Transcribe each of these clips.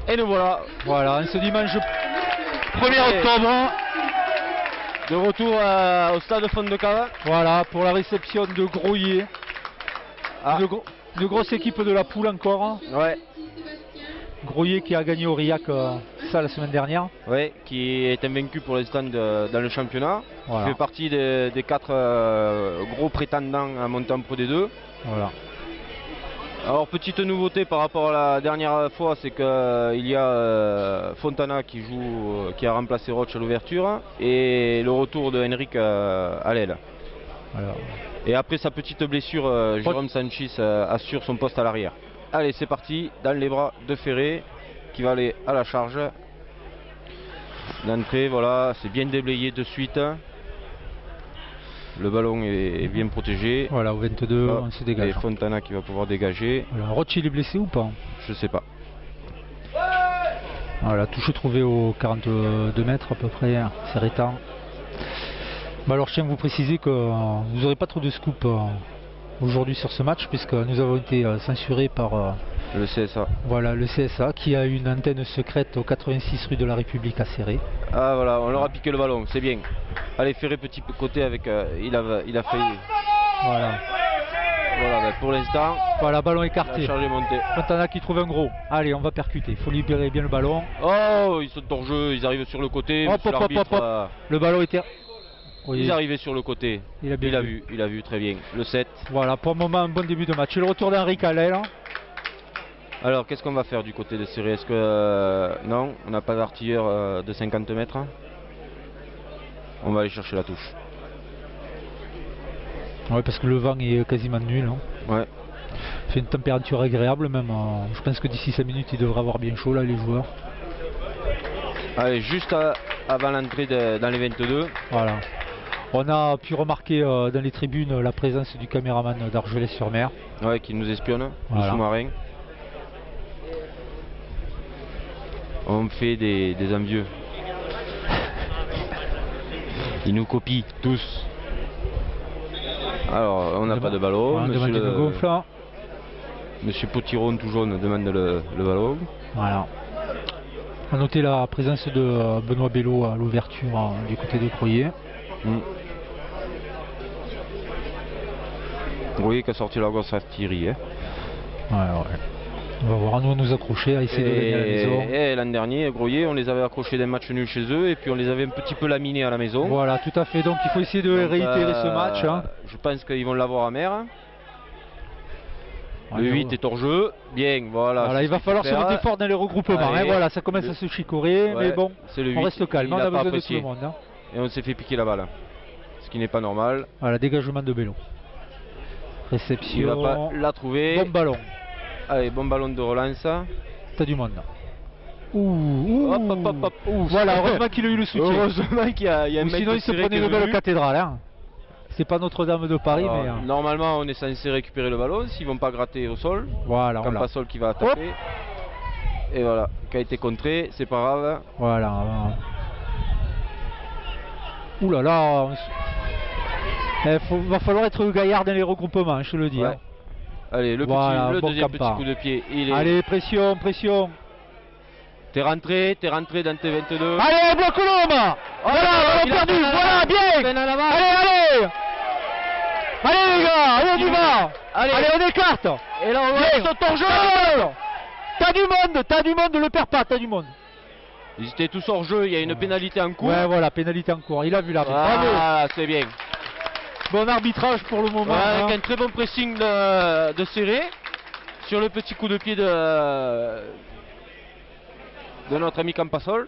Et nous voilà. Voilà, ce dimanche 1er octobre. De retour au stade Fond de Cave. Voilà, pour la réception de Groyer. Une grosse équipe de la poule encore. Ouais. Groyer qui a gagné Aurillac ça la semaine dernière. Ouais, qui est invaincu pour l'instant dans le championnat. Voilà. Qui fait partie des 4 gros prétendants à monter en Pro D2. Voilà. Alors petite nouveauté par rapport à la dernière fois, c'est qu'il y a Fontana qui a remplacé Roche à l'ouverture et le retour de Henrik à l'aile. Voilà. Et après sa petite blessure, Jérôme Sanchez assure son poste à l'arrière. Allez, c'est parti, dans les bras de Ferré qui va aller à la charge. L'entrée, voilà, c'est bien déblayé de suite. Le ballon est bien protégé. Voilà, au 22, on se dégage. Et Fontana qui va pouvoir dégager. Voilà, Roche il est blessé ou pas? Je sais pas. Voilà, touche trouvée aux 42 mètres à peu près, c'est rétant. Bah alors je tiens à vous préciser que vous n'aurez pas trop de scoop aujourd'hui sur ce match puisque nous avons été censurés par le CSA. Voilà, le CSA qui a une antenne secrète au 86 rue de la République à Serré. Ah voilà, on leur a piqué le ballon, c'est bien. Allez, Ferré petit côté avec il a failli. Voilà. Voilà, ben, pour l'instant. Voilà, ballon écarté. Fontana qui trouve un gros. Allez, on va percuter. Il faut libérer bien le ballon. Oh, ils sautent hors jeu, ils arrivent sur le côté. Hop, hop, hop, hop. Le ballon était. Oui. Ils arrivaient sur le côté. Il a vu très bien. Le 7. Voilà, pour le moment, un bon début de match. Et le retour d'Henri Calais. Alors, qu'est-ce qu'on va faire du côté de Serré? Est-ce que. Non, on n'a pas d'artilleur de 50 mètres. On va aller chercher la touche. Ouais, parce que le vent est quasiment nul. Hein. Ouais. Il fait une température agréable, même. Je pense que d'ici 5 minutes, ils devraient avoir bien chaud, là, les joueurs. Allez, juste avant l'entrée dans les 22. Voilà. On a pu remarquer dans les tribunes la présence du caméraman d'Argelès-sur-Mer. Ouais, qui nous espionne, voilà. Le sous-marin. On fait des envieux. Ils nous copient tous. Alors, on n'a pas de ballon. Monsieur Potiron tout jaune demande le ballon. Voilà. On a noté la présence de Benoît Bello à l'ouverture du côté de Groyer. Groyer qui a sorti la grosse artillerie. Hein. Ouais. On va voir à nous accrocher, à essayer de gagner à la maison. Et l'an dernier, Groyer, on les avait accrochés d'un match nul chez eux et puis on les avait un petit peu laminés à la maison. Voilà, tout à fait. Donc il faut essayer de réitérer ce match. Hein. Je pense qu'ils vont l'avoir à mer. Le 8 est hors jeu. Bien, voilà. Il va falloir se mettre fort dans les regroupements. Hein, voilà, ça commence à se chicorer, mais bon, on reste calme. On a besoin de tout le monde. Hein. Et on s'est fait piquer la balle. Ce qui n'est pas normal. Voilà, dégagement de Bello. Réception. Il va pas la trouver. Bon ballon. Allez, bon ballon de relance. T'as du monde. Hop. Voilà, heureusement qu'il a eu le soutien. Heureusement qu'il y a un mec. Sinon, il se prenait une belle cathédrale. Hein. C'est pas Notre-Dame de Paris, mais. Normalement, on est censé récupérer le ballon s'ils vont pas gratter au sol. Voilà. Campasol qui va attaquer. Et voilà, qui a été contré, c'est pas grave. Voilà. Ouh là là. Va falloir être gaillard dans les regroupements, je te le dis. Ouais. Allez, le deuxième petit coup de pied. Allez, pression. T'es rentré dans tes 22. Allez, on bloque l'homme. Voilà, on a perdu. Voilà, bien. Allez les gars, allez on y va. Allez, on écarte. Et là, on saute en jeu. T'as du monde, le perds pas, t'as du monde. Ils étaient tous hors jeu, il y a une pénalité en cours. Ouais, voilà, pénalité en cours. Il a vu l'arbitre. Ah, c'est bien. Bon arbitrage pour le moment. Ouais, avec un très bon pressing de Serré sur le petit coup de pied de notre ami Campasol.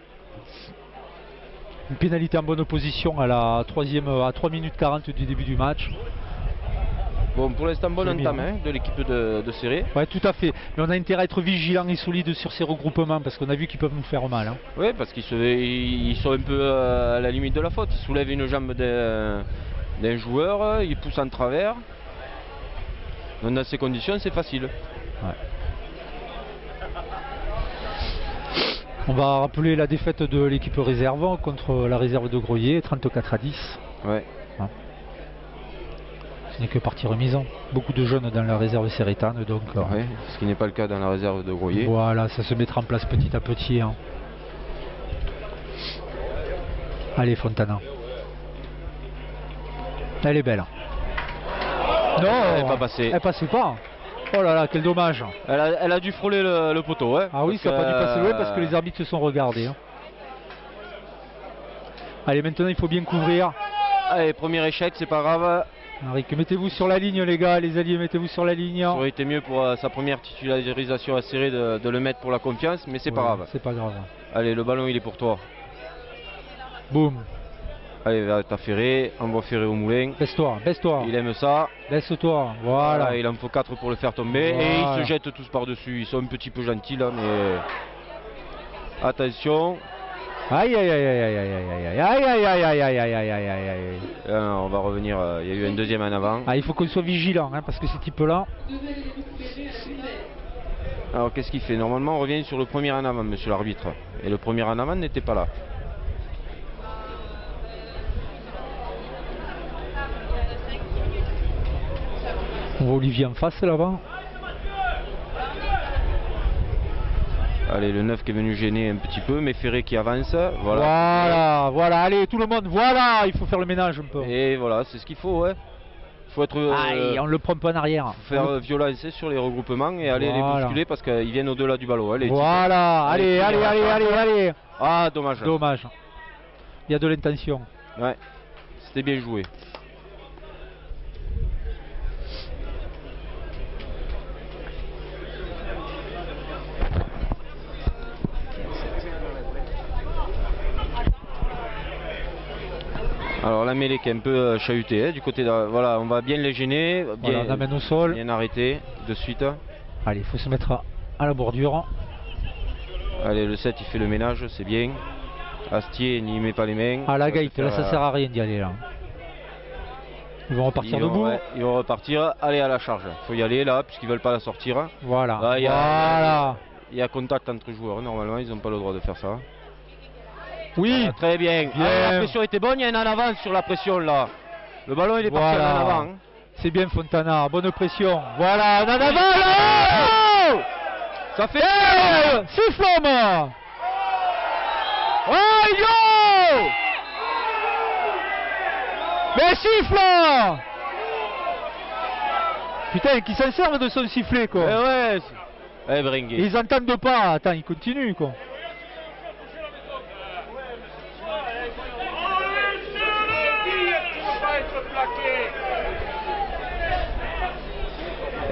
Une pénalité en bonne position à la 3 minutes 40 du début du match. Bon, pour l'instant, bonne entame de l'équipe de Serré. Ouais, tout à fait. Mais on a intérêt à être vigilant et solide sur ces regroupements parce qu'on a vu qu'ils peuvent nous faire mal. Hein. Oui, parce qu'ils sont un peu à la limite de la faute. Ils soulèvent une jambe d'un joueur, ils poussent en travers. Donc dans ces conditions, c'est facile. Ouais. On va rappeler la défaite de l'équipe réserve contre la réserve de Groyer, 34 à 10. Ouais. ce n'est que partie remise. Beaucoup de jeunes dans la réserve Sérétane, donc Ouais, ce qui n'est pas le cas dans la réserve de Groyer. voilà, ça se mettra en place petit à petit. Hein. Allez Fontana. Elle est belle. Non, Elle n'est pas passée. Elle passait pas. Oh là là, quel dommage. Elle a dû frôler le poteau. Hein, Ah oui, ça n'a pas dû passer loin parce que les arbitres se sont regardés. Hein. Allez, maintenant il faut bien couvrir. Allez, premier échec, c'est pas grave. Henrique, mettez-vous sur la ligne les gars, les alliés, mettez-vous sur la ligne. Ça aurait été mieux pour sa première titularisation à serrer de le mettre pour la confiance, mais c'est pas grave. C'est pas grave. Allez, le ballon il est pour toi. Boum. Allez, t'as Ferré, envoie Ferré au moulin. Baisse-toi, baisse-toi. Il aime ça. Baisse-toi, voilà. Il en faut 4 pour le faire tomber. Voilà. Et ils se jettent tous par-dessus. Ils sont un petit peu gentils là, mais attention. Aïe aïe aïe aïe aïe aïe aïe aïe aïe aïe aïe aïe aïe aïe aïe aïe aïe. On va revenir. Il y a eu un deuxième en avant. Ah, il faut qu'on soit vigilant hein, parce que ces types-là. Alors qu'est-ce qu'il fait? Normalement, on revient sur le premier en avant, monsieur l'arbitre. Et le premier en avant n'était pas là. On voit Olivier en face là-bas. Allez, le 9 qui est venu gêner un petit peu, mais Ferré qui avance. Voilà, voilà, allez tout le monde, voilà, il faut faire le ménage un peu. Et voilà, c'est ce qu'il faut, ouais. Il faut être. Aïe, on le prend pas en arrière. Faire violence sur les regroupements et aller les bousculer parce qu'ils viennent au-delà du ballon. Allez, voilà, allez, allez, allez, allez, allez. Ah, dommage. Dommage. Il y a de l'intention. Ouais, c'était bien joué. Alors la mêlée qui est un peu chahutée hein, du côté de, voilà, on va bien les gêner, bien, voilà, on amène au sol, bien arrêter de suite. Allez, il faut se mettre à la bordure. Allez, le 7 il fait le ménage, c'est bien. Astier n'y met pas les mains. Ah la gaïte, là ça sert à rien d'y aller là. Ils vont repartir debout. Ouais, ils vont repartir, allez à la charge. Il faut y aller là, puisqu'ils veulent pas la sortir. Voilà. Là, voilà. Il y a contact entre joueurs, normalement ils n'ont pas le droit de faire ça. Oui, voilà, très bien. bien. Ah, la pression était bonne, il y a un en avant sur la pression là. Le ballon il est parti en avant. C'est bien Fontana, bonne pression. Voilà, en avant là. Ça fait siffle. Oh yo. Mais siffle. Putain, qui s'en servent de son sifflet quoi. Eh ouais. Eh Bringuet. Ils entendent pas, attends, ils continuent quoi.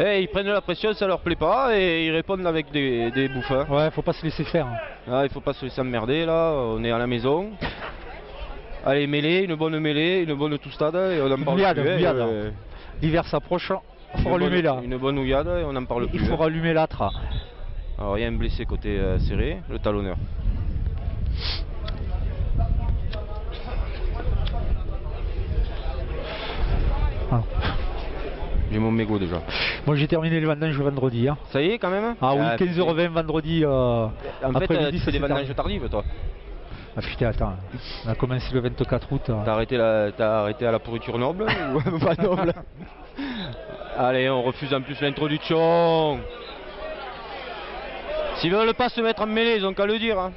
Eh, ils prennent la pression, ça leur plaît pas et ils répondent avec des bouffes. Hein. Ouais, faut pas se laisser faire. Ah, il faut pas se laisser emmerder là, on est à la maison. Allez, mêlée, une bonne toustade et on en parle plus. L'hiver s'approche, il faut rallumer là. Une bonne houillade et on en parle plus. Il faut rallumer l'âtre. Alors il y a un blessé côté serré, le talonneur. Ah. J'ai mon mégot déjà. Moi j'ai terminé les vendanges vendredi. Hein. Ça y est quand même? Ah oui, 15h20 vendredi. En fait, tu fais des vendanges tardives toi? Ah putain, attends, on a commencé le 24 août. T'as arrêté à la pourriture noble ou pas noble? Allez, on refuse en plus l'introduction. S'ils veulent pas se mettre en mêlée, ils ont qu'à le dire. Hein.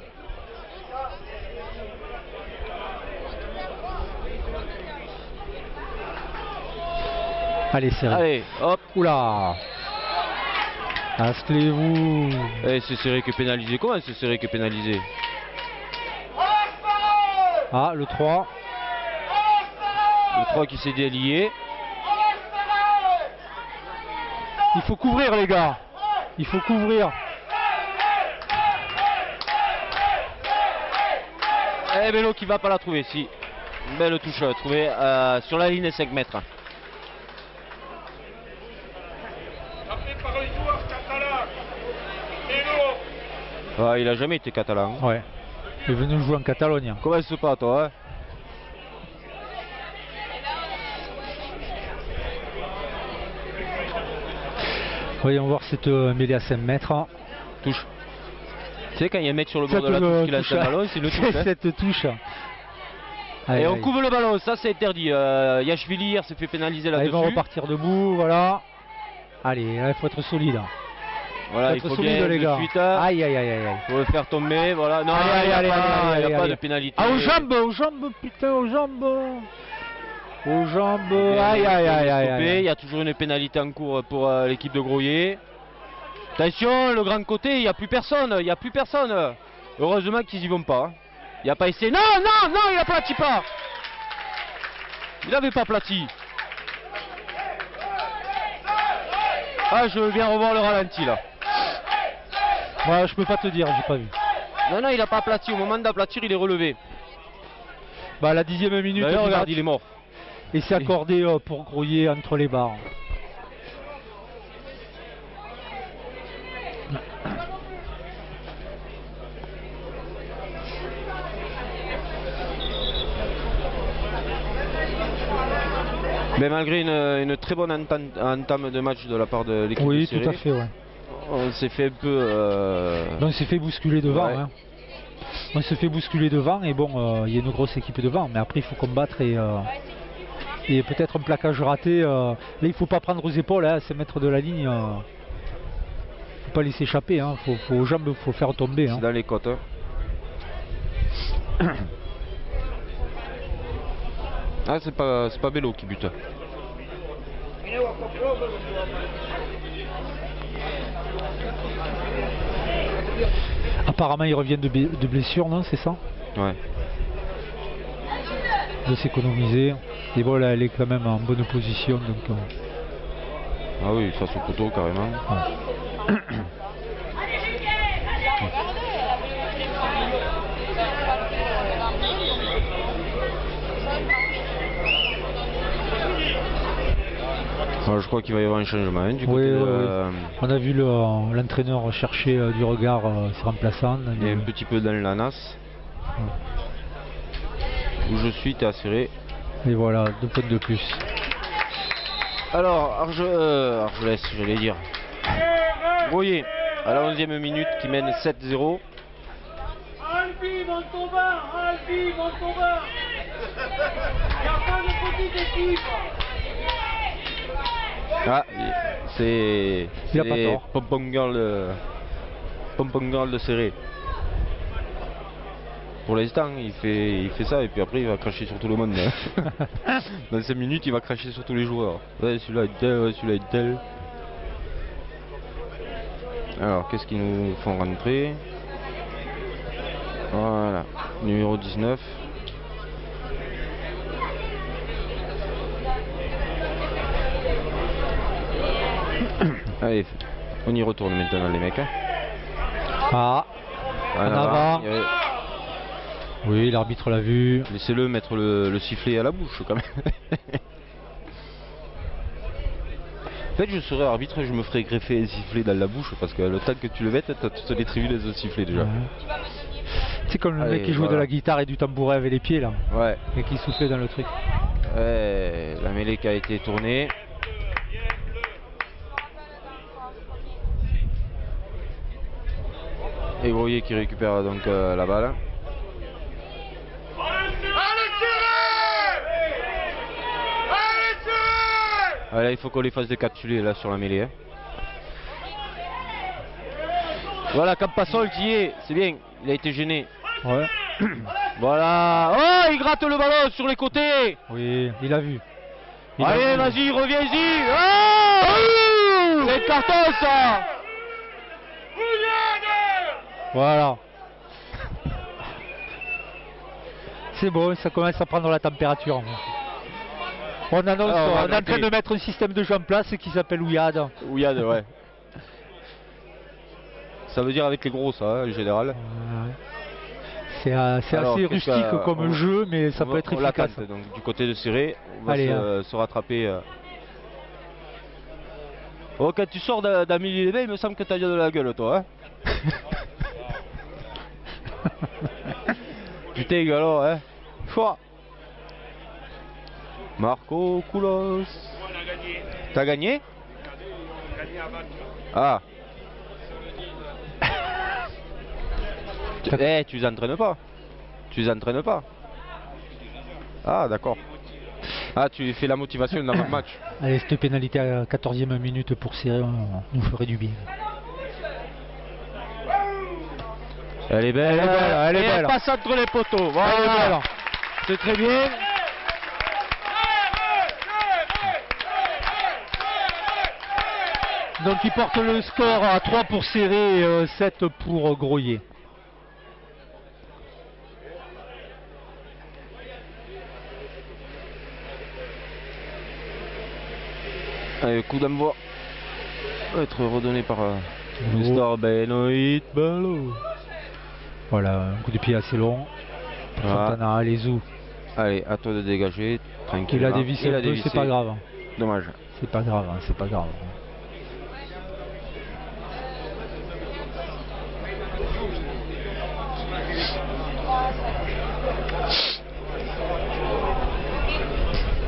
Allez, serré. Allez, hop. Oula. Asclez-vous. Eh, c'est serré que pénalisé. Comment c'est serré que pénalisé? Ah, le 3. Le 3 qui s'est délié. Il faut couvrir les gars. Il faut couvrir. Eh, Bello qui va pas la trouver, si. Belle touche trouvée sur la ligne des 5 mètres. Par un joueur catalan. Ah, il a jamais été catalan. Ouais. Il est venu jouer en Catalogne. Commence pas toi, hein. Voyons voir cette mêlée à 5 mètres. Touche. Tu sais quand il y a un mec sur le bord de la touche qui lance un ballon, c'est une touche. Cette touche. Allez, Et on allez. couvre le ballon, ça c'est interdit. Yachvili hier s'est fait pénaliser Allez, ils vont là-dessus. repartir debout, voilà. Allez, là, il faut être solide. Voilà, il Faut faut être solide, bien les de gars. suite. Aïe, aïe, aïe, aïe. Faut le faire tomber, voilà. Non, Allez, il n'y a, allez, pas, allez, il y a allez. pas de pénalité. Ah, aux jambes, putain, aux jambes. Aux jambes, aïe, aïe, aïe, aïe, Stoppé. aïe. Il y a toujours une pénalité en cours pour l'équipe de Groyer. Attention, le grand côté, il n'y a plus personne, il n'y a plus personne. Heureusement qu'ils y vont pas. Il n'y a pas essayé. Non, non, non, il a plati pas. Il n'avait pas plati. Ah, je veux bien revoir le ralenti là. Moi, je peux pas te dire, j'ai pas vu. Non, non, il n'a pas aplati. Au moment d'aplatir, il est relevé. Bah, à la 10e minute, D'ailleurs, du regarde, match, il est mort. et c'est accordé pour grouiller entre les barres. Mais malgré une très bonne entame de match de la part de l'équipe Oui, de tout Serré, à fait, ouais. on s'est fait un peu... Donc, il s'est fait bousculer devant. Ouais. Hein. On se fait bousculer devant et bon, il y a une grosse équipe devant, mais après il faut combattre et peut-être un plaquage raté. Là, il faut pas prendre aux épaules, hein, 5 mètres de la ligne. Faut pas laisser échapper, hein. Faut aux jambes, faut faire tomber. Hein. C'est dans les côtes. Ah, c'est pas Bello qui bute. Apparemment, ils reviennent de blessure, non? C'est ça? Ouais. De s'économiser. Et bon, là, elle est quand même en bonne position. Donc, Ah oui, face au poteau carrément. ouais. Alors, je crois qu'il va y avoir un changement hein, du côté Oui, de, oui. On a vu l'entraîneur chercher du regard ses remplaçants. Il y a un petit peu dans la nasse. Où je suis, t'es assuré. Et voilà, 2 points de plus. Alors, Argelès, j'allais dire. Groyer, à la 11e minute, qui mène 7-0. Albi, monte ton bas. Albi, monte ton bas. Il n'y a pas de petite équipe. Ah, c'est Il a pas tort. Pompon Girl de Serré. Pour l'instant, il fait ça et puis après il va cracher sur tout le monde. Dans 5 minutes, il va cracher sur tous les joueurs. Ouais, celui-là est tel, ouais, celui-là est tel. Alors, qu'est-ce qu'ils nous font rentrer? Voilà, numéro 19. Allez, on y retourne maintenant les mecs. Hein. Ah, En en avant. il y avait- Oui, l'arbitre l'a vu. Laissez-le mettre le sifflet à la bouche quand même. En fait, je serais arbitre et je me ferais greffer un sifflet dans la bouche parce que le temps que tu le mettes, t'as toutes les tribunes les autres sifflets déjà. Ouais. C'est comme le Allez, mec qui joue de voilà. la guitare et du tambourin avec les pieds là. Ouais. Et qui soufflait dans le truc. Ouais, la mêlée qui a été tournée. Et Groyer qui récupère donc la balle. Allez tirer. Allez tirer. Ah, là, il faut qu'on les fasse décapsuler là sur la mêlée. Hein. Voilà, Campassol qui y est, c'est bien, il a été gêné. Ouais. Voilà. Oh, il gratte le ballon sur les côtés. Oui, il a vu. Il a Allez, vu. vas-y, reviens-y. Oh, c'est le carton ça. Voilà. C'est bon, ça commence à prendre la température. On annonce, Alors, on va on est en train gratter. de mettre un système de jeu en place qui s'appelle Ouyad. Ouyad, ouais. Ça veut dire avec les gros, ça, hein, en général. C'est Alors, assez qu'est-ce rustique que- comme on- jeu, mais ça peut être On efficace. l'attend, donc du côté de Serré, on va Allez, se rattraper. Oh, quand tu sors d'Amélie Lévesque, il me semble que t'as déjà de la gueule, toi. Hein. Putain, alors, hein. Chouah. Marco Koulos. On a gagné. T'as gagné? On a gagné à battre. Ah. Tu les entraînes pas. Tu les entraînes pas. Ah, d'accord. Ah, tu fais la motivation dans le match. Allez, cette pénalité à 14e minute pour serrer, nous ferait du bien. Elle est belle, elle est et belle. elle passe entre les poteaux. Voilà. C'est très bien. Donc il porte le score à 3 pour Serré et 7 pour Groyer. Allez, coup d'envoi. Va être redonné par Mr. Benoît Ballot. Voilà, un coup de pied assez long. Voilà. Fontana, Alezou. Allez, à toi de dégager. Tranquille. Il a dévissé un peu, c'est pas grave. Dommage. C'est pas grave, hein, c'est pas grave.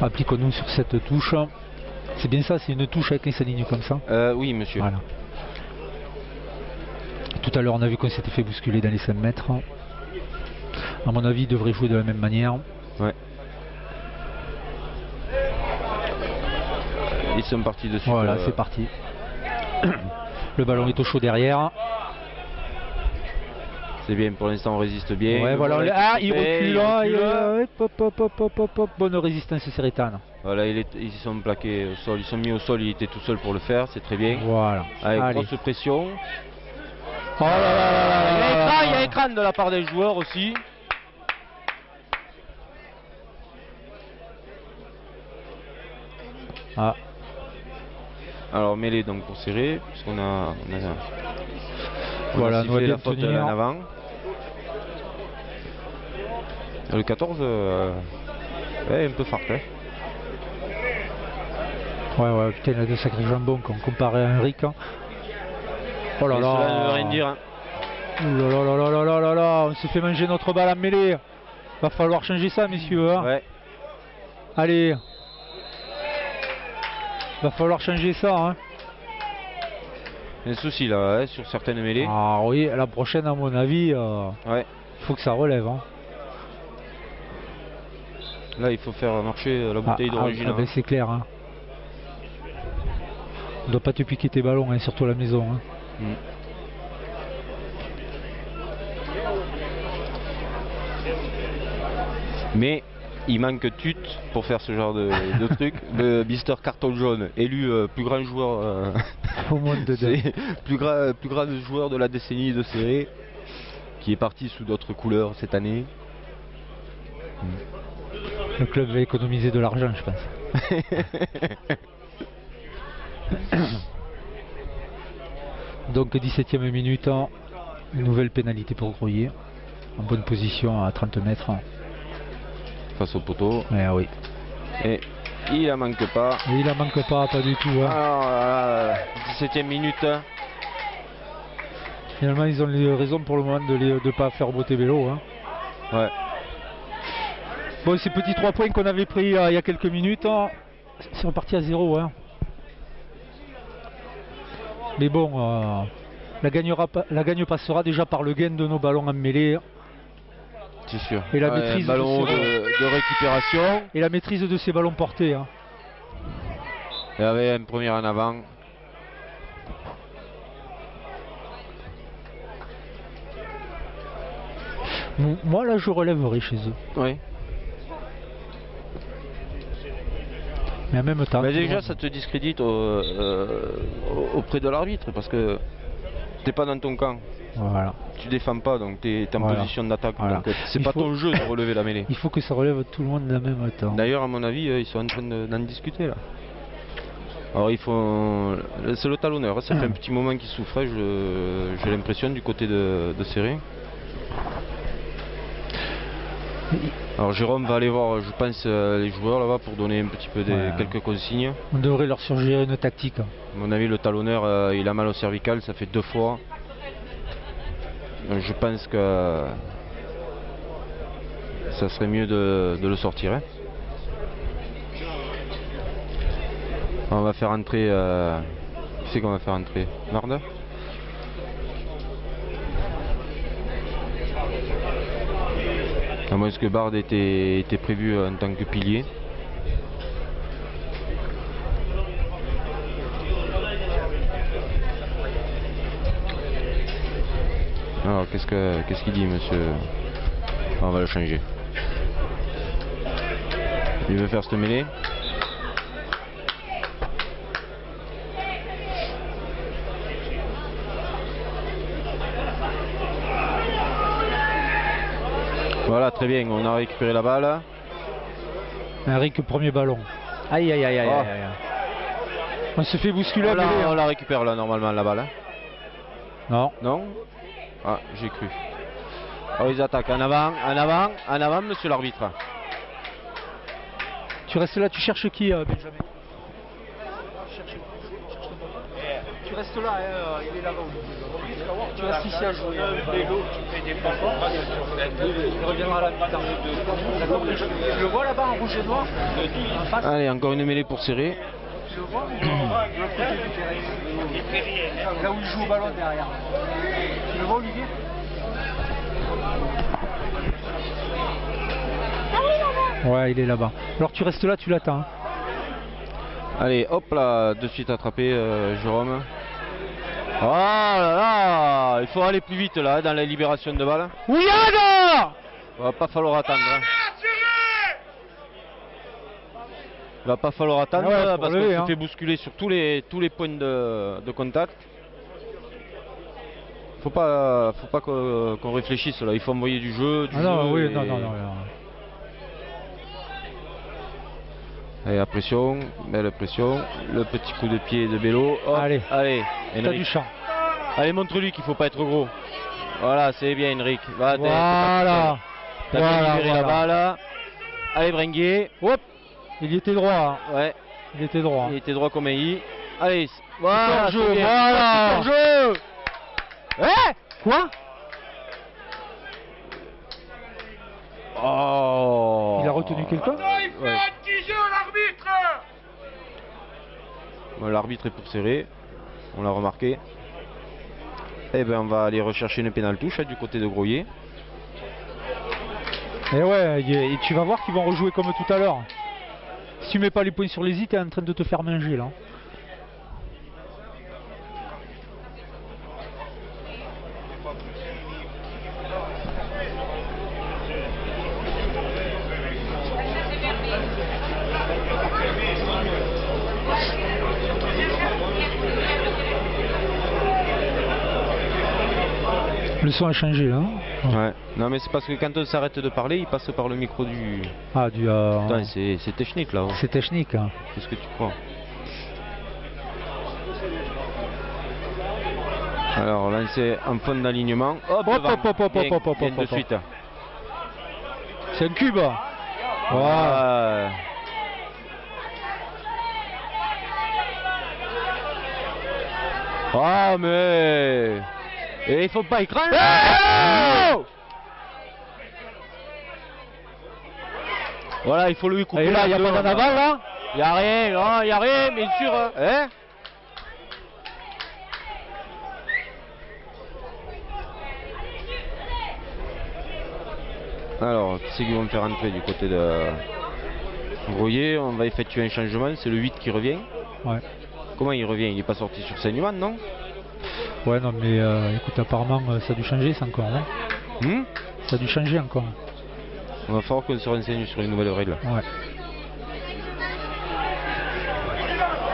Appliquons-nous sur cette touche. C'est bien ça, c'est une touche avec les lignes comme ça. Oui, monsieur. Voilà. Tout à l'heure, on a vu qu'on s'était fait bousculer dans les 5 mètres. À mon avis, il devrait jouer de la même manière. Ouais. Ils sont partis dessus. Voilà, c'est parti. Le ballon est au chaud derrière. C'est bien, pour l'instant on résiste bien. Ouais, voilà. Ah, il recule. Bonne résistance, Seretane. Voilà, ils sont plaqués au sol, ils sont mis au sol, il était tout seul pour le faire, c'est très bien. Voilà. Avec Allez. grosse pression. Oh là là là là. Il y a écran de la part des joueurs aussi. Ah. Alors mêlée donc pour serrer, puisqu'on a Voilà, sifflé la faute en avant. Le 14, ouais, un peu fort. Hein. Ouais, putain, il a de sacrés jambons comparé à Henrik. Hein. Oh là Et là. cela ne veut rien dire. Hein. Ouh là là là là là là là, on s'est fait manger notre balle à mêlée. Va falloir changer ça, messieurs. Hein. Ouais. Allez. Va falloir changer ça. Hein. Il y a un souci là, hein, sur certaines mêlées. Ah oui, la prochaine, à mon avis, Ouais. faut que ça relève. Hein. Là, il faut faire marcher la bouteille d'origine. Ben, c'est clair. Hein. On ne doit pas te piquer tes ballons, hein, surtout à la maison. Hein. Mais il manque Tut pour faire ce genre de truc. Le Mister Carton Jaune, élu plus grand joueur Au monde de plus grand joueur de la décennie de série, qui est parti sous d'autres couleurs cette année. Le club va économiser de l'argent, je pense. Donc 17e minute, une nouvelle pénalité pour Groyer. En bonne position à 30 mètres. Face au poteau. Ouais, oui. Et il en manque pas. Et il en manque pas du tout. Hein. Alors, 17e minute. Finalement, ils ont les raisons pour le moment de ne pas faire botter vélo. Hein. Ouais. Bon, ces petits 3 points qu'on avait pris il y a quelques minutes, c'est reparti à 0. Hein. Mais bon, la gagne passera déjà par le gain de nos ballons en mêlée. C'est sûr. Et la maîtrise ballon de récupération. Et la maîtrise de ces ballons portés. Hein. Il y avait un premier en avant. Moi là je relèverai chez eux. Oui. Mais en même temps. Mais déjà ça te discrédite auprès de l'arbitre parce que t'es pas dans ton camp. Voilà. Tu défends pas, donc tu es en position d'attaque. Voilà. Donc c'est pas ton jeu de relever la mêlée. Il faut que ça relève tout le monde en même temps. D'ailleurs, à mon avis, ils sont en train d'en discuter là. Alors il faut. C'est le talonneur, ça fait un petit moment qu'il souffrait, j'ai l'impression, du côté de Serré. Alors Jérôme va aller voir, je pense, les joueurs là-bas pour donner un petit peu quelques consignes. On devrait leur suggérer une tactique. À mon avis, le talonneur, il a mal au cervical, ça fait 2 fois. Donc, je pense que ça serait mieux de le sortir. Hein. On va faire entrer. Qui c'est qu'on va faire entrer? Marder? À moins que Bard était prévu en tant que pilier. Alors qu'est-ce qu'il dit monsieur? On va le changer. Il veut faire cette mêlée. Voilà, très bien, on a récupéré la balle. Henrik, premier ballon. Aïe aïe aïe aïe, Oh. aïe, aïe. On se fait bousculer à Là, mêlée, on hein. la récupère là normalement la balle. Non. Non? Ah, j'ai cru. Oh, ils attaquent. En avant, monsieur l'arbitre. Tu restes là, tu cherches qui, Benjamin? Tu restes là, hein, il est là-bas. Tu restes ici à jouer. Il reviendra à la mi-temps. Tu le vois là-bas en rouge et noir en face? Allez, encore une mêlée pour serrer. Tu le vois? De l'autre côté du terrain. Là où il joue au ballon derrière. Tu le vois, Olivier? Ouais, il est là-bas. Alors tu restes là, tu l'attends. Hein. Allez, hop là, de suite attrapé Jérôme. Oh là là, il faut aller plus vite là dans la libération de balles. Ouiada! Il va pas falloir attendre. Hein. Il va pas falloir attendre Ah ouais, parce lever, qu'on hein. se fait bousculer sur tous les points de contact. Faut pas qu'on réfléchisse là, il faut envoyer du jeu. Ah non, oui, et... non. Allez, la pression, belle pression, le petit coup de pied de Bello. Hop, Allez, t'as Henrik. du champ. Allez, montre-lui qu'il faut pas être gros. Voilà, c'est bien Henrik. Va, Voilà. T'as bien Voilà, libéré la balle. Allez, Brenguier. Hop. Il y était droit. Hein. Ouais, Il était droit. il était droit comme un i. Allez, voilà, jeu, c'est bien. voilà. Jeu. Quoi? Oh. Il a retenu quelqu'un? Il fait un petit jeu, l'arbitre. Bon, l'arbitre est pour serrer. On l'a remarqué. Eh ben, on va aller rechercher une pénale touche du côté de Groyer. Et ouais, et tu vas voir qu'ils vont rejouer comme tout à l'heure. Si tu mets pas les points sur les i, t'es en train de te faire manger là. Le son a changé là. Ouais. Non mais c'est parce que quand on s'arrête de parler, il passe par le micro du... Ah, du. Putain, c'est technique là. C'est technique. Hein. Qu'est-ce que tu crois? Alors lancé en fond d'alignement. Hop, Hop, devant. hop, hop, hop, Bien, hop, hop, bien hop, de hop. suite. C'est un cube. Voilà. Ouais. Ah mais... Et il faut pas écraser. Voilà, il faut lui couper. Et là, il n'y a la pas queue, d'en aval là? Il n'y a rien, non, il n'y a rien, bien sûr. Hein? Alors, qui c'est qui vont me faire entrer du côté de Groyer? On va effectuer un changement, c'est le 8 qui revient. Ouais. Comment il revient? Il n'est pas sorti sur Saint-Numan, non? Ouais, non, mais écoute, apparemment, ça a dû changer, ça encore. Hein. Ça a dû changer encore. On va falloir qu'on se renseigne sur les nouvelles règles. Ouais.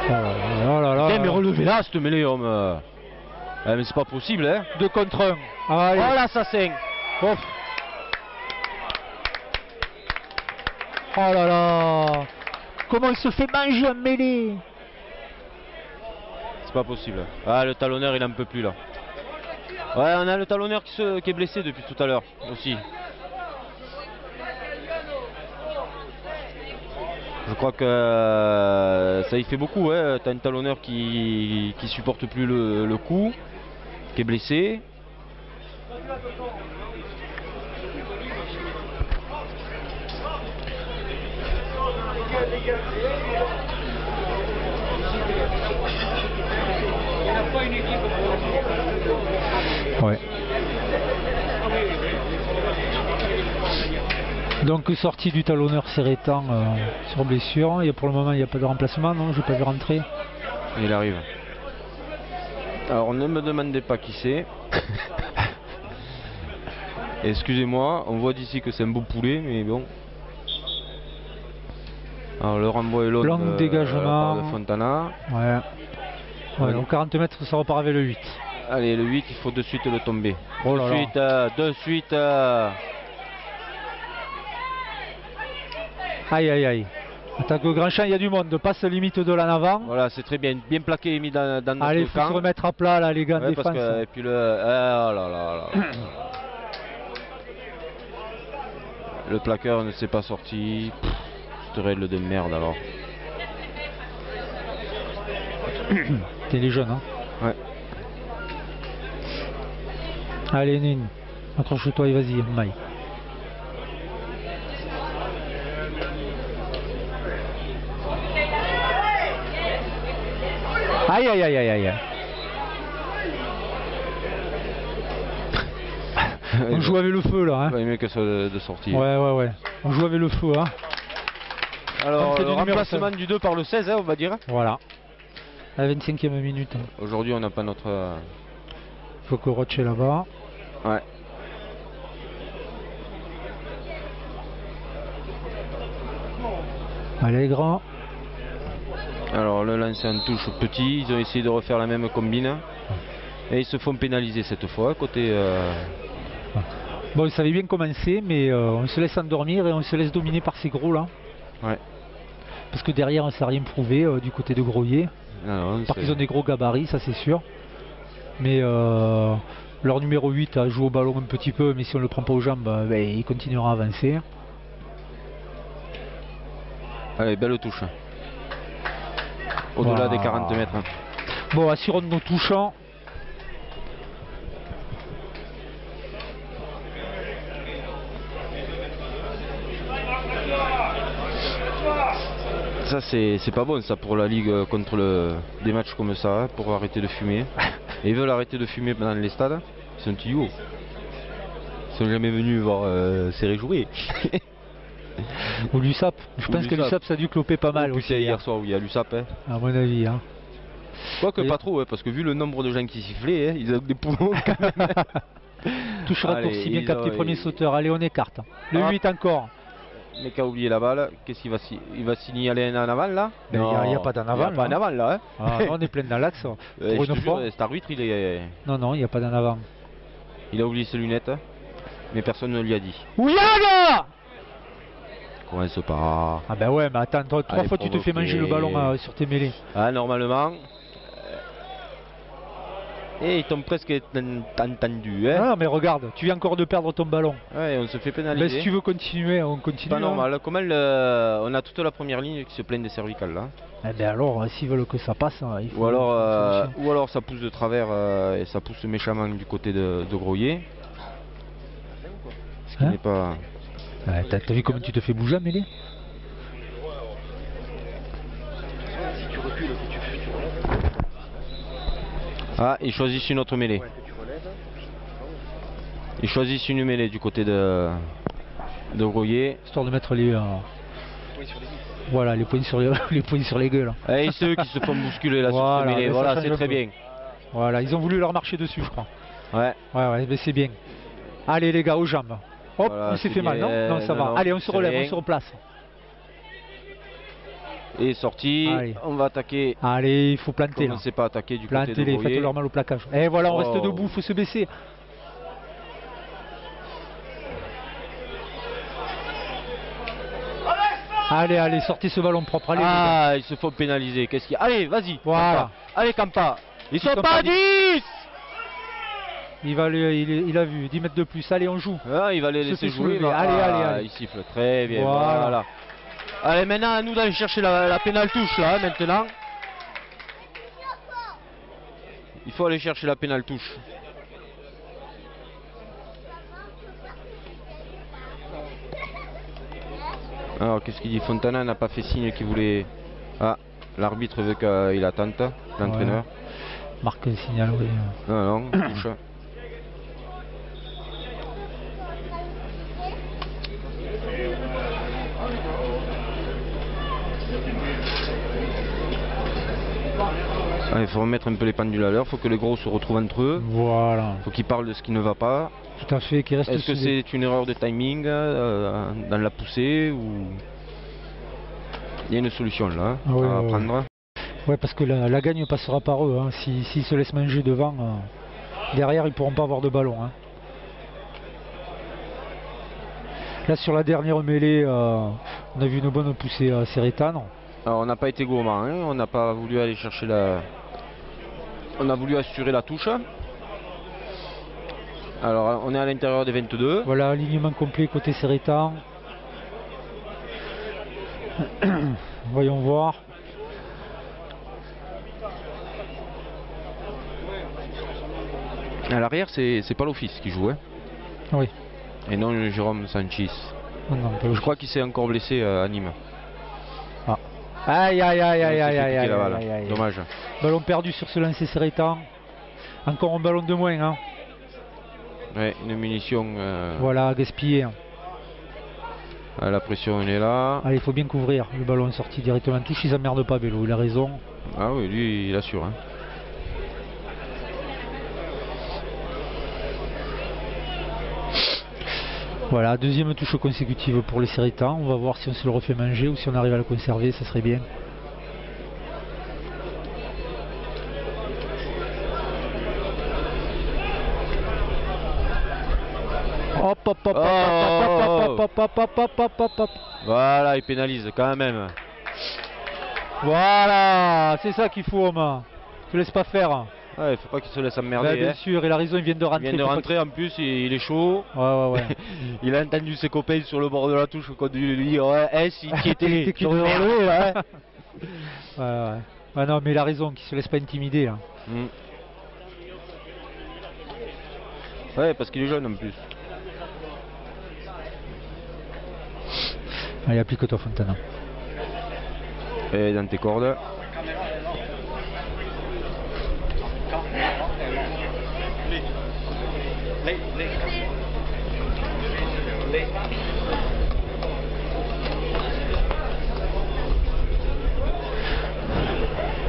Oh là là. Putain, mais relevez-la, cette mêlée, homme. Mais c'est pas possible, hein. 2 contre 1. Allez. Oh l'assassin. Oh. Oh là là. Comment il se fait manger en mêlée? C'est pas possible. Ah, le talonneur, il en peut plus, là. Ouais, on a le talonneur qui est blessé depuis tout à l'heure, aussi. Je crois que ça y fait beaucoup, hein. T'as un talonneur qui supporte plus le coup, qui est blessé. Ouais. Donc sortie du talonneur Serretan sur blessure. Et pour le moment il n'y a pas de remplacement, non? J'ai pas vu rentrer. Il arrive. Alors ne me demandez pas qui c'est. Excusez-moi, on voit d'ici que c'est un beau poulet, mais bon. Alors le renvoi est l'autre Long dégagement de Fontana. Ouais. Ouais, donc 40 mètres, ça repart avec le 8. Allez, le 8, il faut de suite le tomber. Oh là là. De suite. Aïe aïe aïe. Attaque au grand champ, il y a du monde. Passe limite de l'en avant. Voilà, c'est très bien. Bien plaqué et mis dans notre Allez, il faut camp. se remettre à plat là, les gars de Ouais, défense. et puis le. Ah là là là. Le plaqueur ne s'est pas sorti. Cette règle de merde alors. T'es les jeunes, hein? Ouais. Allez, Nine, accroche-toi et vas-y, Maï. Aïe aïe aïe aïe aïe. On joue avec le feu là, hein? Ouais, mieux que ça de sortie. Ouais, ouais, ouais. On joue avec le feu, hein? Alors, fait le du numéro remplacement 16. du 2 par le 16, hein, on va dire. Voilà. À la 25e minute. Aujourd'hui, on n'a pas notre. Faut que Roche est là-bas. Ouais. Allez, grand. Alors, le lancer en touche petit. Ils ont essayé de refaire la même combine. Et ils se font pénaliser cette fois. Côté. Bon, ils savaient bien commencer, mais on se laisse endormir et on se laisse dominer par ces gros là. Ouais. Parce que derrière, on ne s'est rien prouvé du côté de Groyer. Non, Parce qu'ils ont des gros gabarits, ça c'est sûr. Mais leur numéro 8 a joué au ballon un petit peu, mais si on ne le prend pas aux jambes, ben, il continuera à avancer. Allez, belle touche. Au-delà des 40 mètres. Bon, assurons nos touchants. Ça c'est pas bon ça pour la ligue contre des matchs comme ça, hein, pour arrêter de fumer. Et ils veulent arrêter de fumer dans les stades. Ils sont tuyaux. Ils sont jamais venus voir Serré jouer. Ou l'USAP. Je pense que l'USAP ça a dû cloper pas mal Oh, aussi. hier soir où il y a l'USAP. Hein. À mon avis. Hein. Quoique Et... pas trop, hein, parce que vu le nombre de gens qui sifflaient, hein, ils ont des poumons quand même. Touche raccourci, bien capté, premier sauteur. Allez, on écarte. Le 8 encore. Le mec a oublié la balle. Qu'est-ce qu'il va il va signaler en avant là? Il n'y a pas d'en avant. Il n'y a pas en avant là. Hein. Ah, on est plein dans l'axe. Pour une fois. Cet arbitre il est. Non, non, il n'y a pas d'en avant. Il a oublié ses lunettes. Mais personne ne lui a dit. Ouyaga! Commence par. Ah ben ouais, mais attends, trois fois tu te fais manger le ballon sur tes mêlées. Ah, normalement. Et ils t'ont presque entendu. Hein. Ah, mais regarde, tu viens encore de perdre ton ballon. Ouais, on se fait pénaliser. Ben, si tu veux continuer, on continue. Pas normal. Comment on a toute la première ligne qui se plaint des cervicales là. Eh ben alors, s'ils veulent que ça passe, il faut. Ou alors ça pousse de travers et ça pousse méchamment du côté de Groyer. Ce qui n'est pas. Ouais, t'as vu comment tu te fais bouger, Amélie? Ah, ils choisissent une autre mêlée. Ils choisissent une mêlée du côté de Groyer. Histoire de mettre les. Voilà, les points sur les gueules. Et c'est eux qui se font bousculer là sur cette mêlée. Voilà, c'est très bien. Voilà, ils ont voulu leur marcher dessus, je crois. Ouais. Ouais, mais c'est bien. Allez, les gars, aux jambes. Hop, voilà, il s'est fait mal, non? Non, ça va. Non, allez, on se relève, on se replace. Et sorti, allez. On va attaquer. Allez, il faut planter là. On ne sait pas attaquer du côté de Plantez-les, Groyer. faites leur mal au plaquage. Et voilà, on reste debout, il faut se baisser. Allez, allez, sortez ce ballon propre. Allez, ah, ils se font pénaliser. Qu'est-ce qu'il y a? Allez, vas-y. Voilà. Allez, Campa. Ils sont pas à 10. Il a vu 10 mètres de plus. Allez, on joue. Ah, il va les laisser jouer. Allez. Il siffle très bien. Voilà. Allez, maintenant à nous d'aller chercher la pénale touche là, maintenant. Il faut aller chercher la pénale touche. Alors, qu'est-ce qu'il dit? Fontana n'a pas fait signe qu'il voulait. Ah, l'arbitre veut qu'il attente, l'entraîneur. Ouais. Marque le signal, oui. Non, touche. Il faut remettre un peu les pendules à l'heure, il faut que les gros se retrouvent entre eux. Voilà. Il faut qu'ils parlent de ce qui ne va pas. Tout à fait, qui reste Est-ce que soudé. c'est une erreur de timing dans la poussée ou il y a une solution là Ah ouais, à ouais, prendre? Ouais, parce que la gagne passera par eux. Hein. S'ils se laissent manger devant, derrière, ils pourront pas avoir de ballon. Hein. Là, sur la dernière mêlée, on a vu une bonne poussée à Sérétane. Alors on n'a pas été gourmand, hein. On n'a pas voulu aller chercher la... On a voulu assurer la touche. Alors on est à l'intérieur des 22. Voilà, alignement complet côté Sérétane. Voyons voir. À l'arrière c'est pas l'office qui joue, hein. Oui. Et non Jérôme Sanchez. Non, pas Je crois qu'il s'est encore blessé à Nîmes. Ah. Aïe aïe aïe aïe Il s'est aïe fait aïe piquer la aïe balle. aïe aïe. Dommage. Ballon perdu sur ce lancer Sérétane. Encore un ballon de moins. Hein. Ouais, une munition. Voilà, gaspillé. La pression elle est là. Allez, il faut bien couvrir. Le ballon est sorti directement en touche. Ils emmerdent pas Bello, il a raison. Ah oui, lui il assure. Hein. Voilà, deuxième touche consécutive pour les Sérétans. On va voir si on se le refait manger ou si on arrive à le conserver, ça serait bien. Hop hop hop hop hop hop hop hop hop hop hop hop. Voilà, il pénalise quand même. Voilà, c'est ça qu'il faut, Oma. Te laisse pas faire. Ouais, il faut pas qu'il se laisse Ouais, emmerder. bien Hein. sûr, il a raison, il vient de Il rentrer. vient de faut pas rentrer, en plus il est chaud. Ouais, ouais, ouais. Il a entendu ses copains sur le bord de la touche quand il lui dit ouais, si qui était T'es qui sur le devant relevé, lui, là. ouais. Ouais, ouais. Ah non, mais il a raison, qu'il se laisse pas intimider. Là. Mm. Ouais, parce qu'il est jeune en plus. Allez, applique-toi, Fontana. Et dans tes cordes.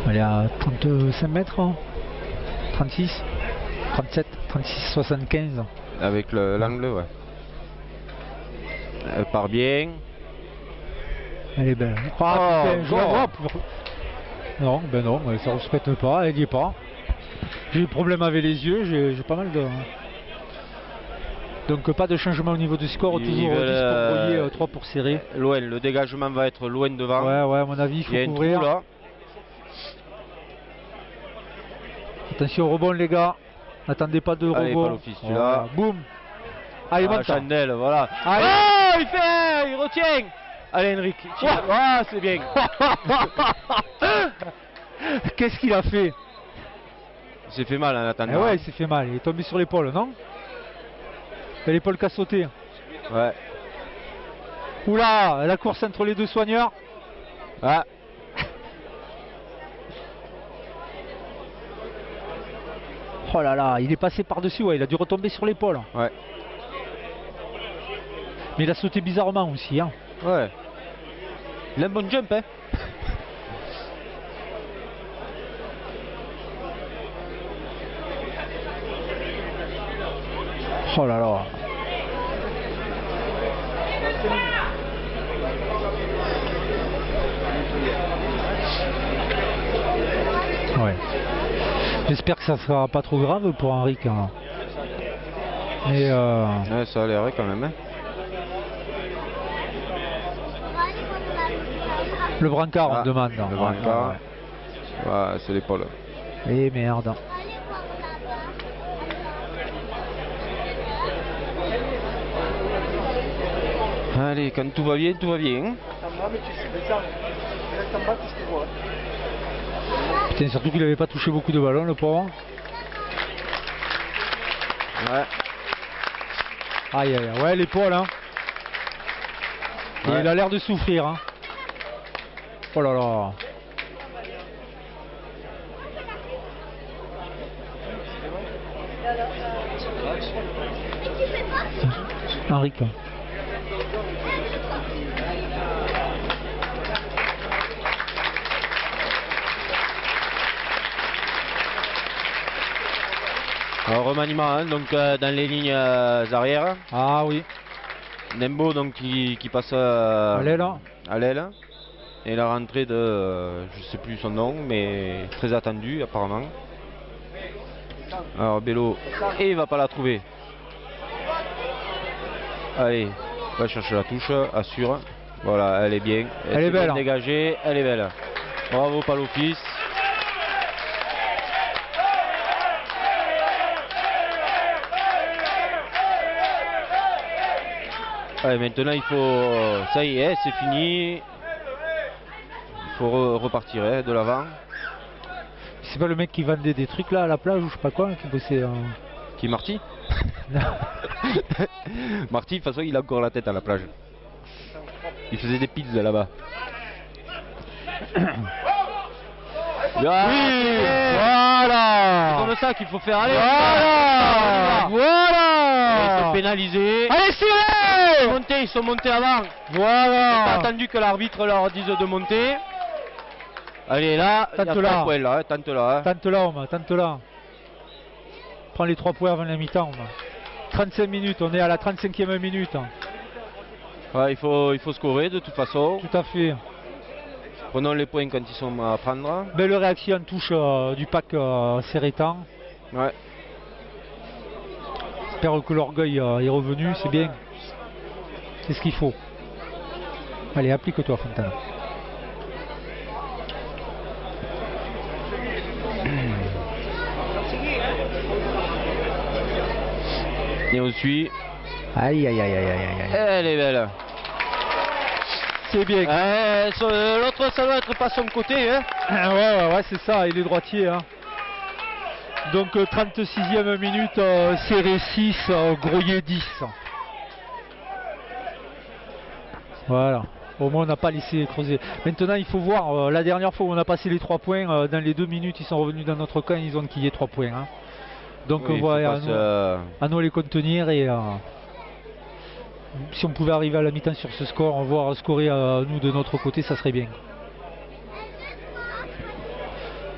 Elle est à 35 mètres, hein. 36, 37, 36, 75. Avec l'angle, ouais. Elle part bien. Elle est belle. Oh, putain, je la bon. vois. Non, ben non, ça ne respecte pas, elle n'y est pas. J'ai des problèmes avec les yeux, j'ai pas mal de... Donc pas de changement au niveau du score, Ils toujours 10 veulent, pour brouiller, 3 pour serrer. Loin, le dégagement va être loin devant. Ouais, ouais, à mon avis, il Il y a faut un couvrir. trou là. Attention au rebond, les gars. N'attendez pas de Allez, rebond. pas l'office, celui-là. Boum. Allez, Ah, monte. Chandelle, voilà. Allez. Oh, il retient. Allez, Henrik. Tire. Ah, c'est bien. Qu'est-ce qu'il a fait? Il s'est fait mal en Eh attendant. ouais, il s'est fait mal. Il est tombé sur l'épaule, non? C'est l'épaule qui a sauté. Ouais. Oula, la course entre les deux soigneurs. Ah. Oh là là, il est passé par-dessus, ouais, il a dû retomber sur l'épaule. Ouais. Mais il a sauté bizarrement aussi, hein. Ouais. Il a un bon jump, hein. Oh là là. Ouais. J'espère que ça sera pas trop grave pour Henrik. Hein. Mais Ouais, ça a l'air quand même, hein. le brancard, on Ah, demande. Le brancard. Ouais, c'est l'épaule. Eh merde. Allez, quand tout va bien, tout va bien. Putain, surtout qu'il avait pas touché beaucoup de ballons, le pauvre. Ouais. Aïe aïe aïe, ouais, l'épaule, hein. Et Ouais. il a l'air de souffrir, hein. Oh là là. Henrik. Alors, remaniement hein, donc, dans les lignes arrière. Ah oui. Nembo donc, qui passe À l'aile. à l'aile. Et la rentrée de, je sais plus son nom, mais très attendu apparemment. Alors Bello, et il va pas la trouver. Allez, va chercher la touche, assure. Voilà, elle est bien. Elle est belle. Bien dégagée, elle est belle. Bravo Palofis. Allez, maintenant il faut, ça y est, c'est fini. Il faut repartir hein, de l'avant. C'est pas le mec qui vendait des trucs là à la plage ou je sais pas quoi, qui bossait Qui Marty? Marty, de toute façon, il a encore la tête à la plage. Il faisait des pizzas là-bas. Oui, voilà. C'est comme ça qu'il faut faire aller. Voilà. Ils sont Voilà. pénalisés. Allez, Cyril. Ils sont montés avant. Ils n'ont Voilà. pas attendu que l'arbitre leur dise de monter. Allez là, il y a Tente 3 là. points là, tente là. Hein. Tente là, Oma, tente là. Prends les 3 points avant la mi-temps, Oma. 35 minutes, on est à la 35e minute. Ouais, il faut scorer de toute façon. Tout à fait. Prenons les points quand ils sont à prendre. Belle réaction en touche du pack Serretan. Ouais. J'espère que l'orgueil est revenu, c'est bien. C'est ce qu'il faut. Allez, applique-toi, Fontana. Et on suit. Aïe, aïe, aïe, aïe, aïe, aïe. Elle est belle. C'est bien. L'autre, ça doit être pas son côté. Hein. Ouais, c'est ça, il est droitier. Hein. Donc 36e minute, serré 6, Groyer 10. Voilà. Au moins on n'a pas laissé creuser. Maintenant il faut voir, la dernière fois où on a passé les 3 points, dans les 2 minutes ils sont revenus dans notre camp, ils ont quillé 3 points. Hein. Donc Oui, voilà, faut à nous les contenir et si on pouvait arriver à la mi-temps sur ce score, voir scorer nous de notre côté, ça serait bien.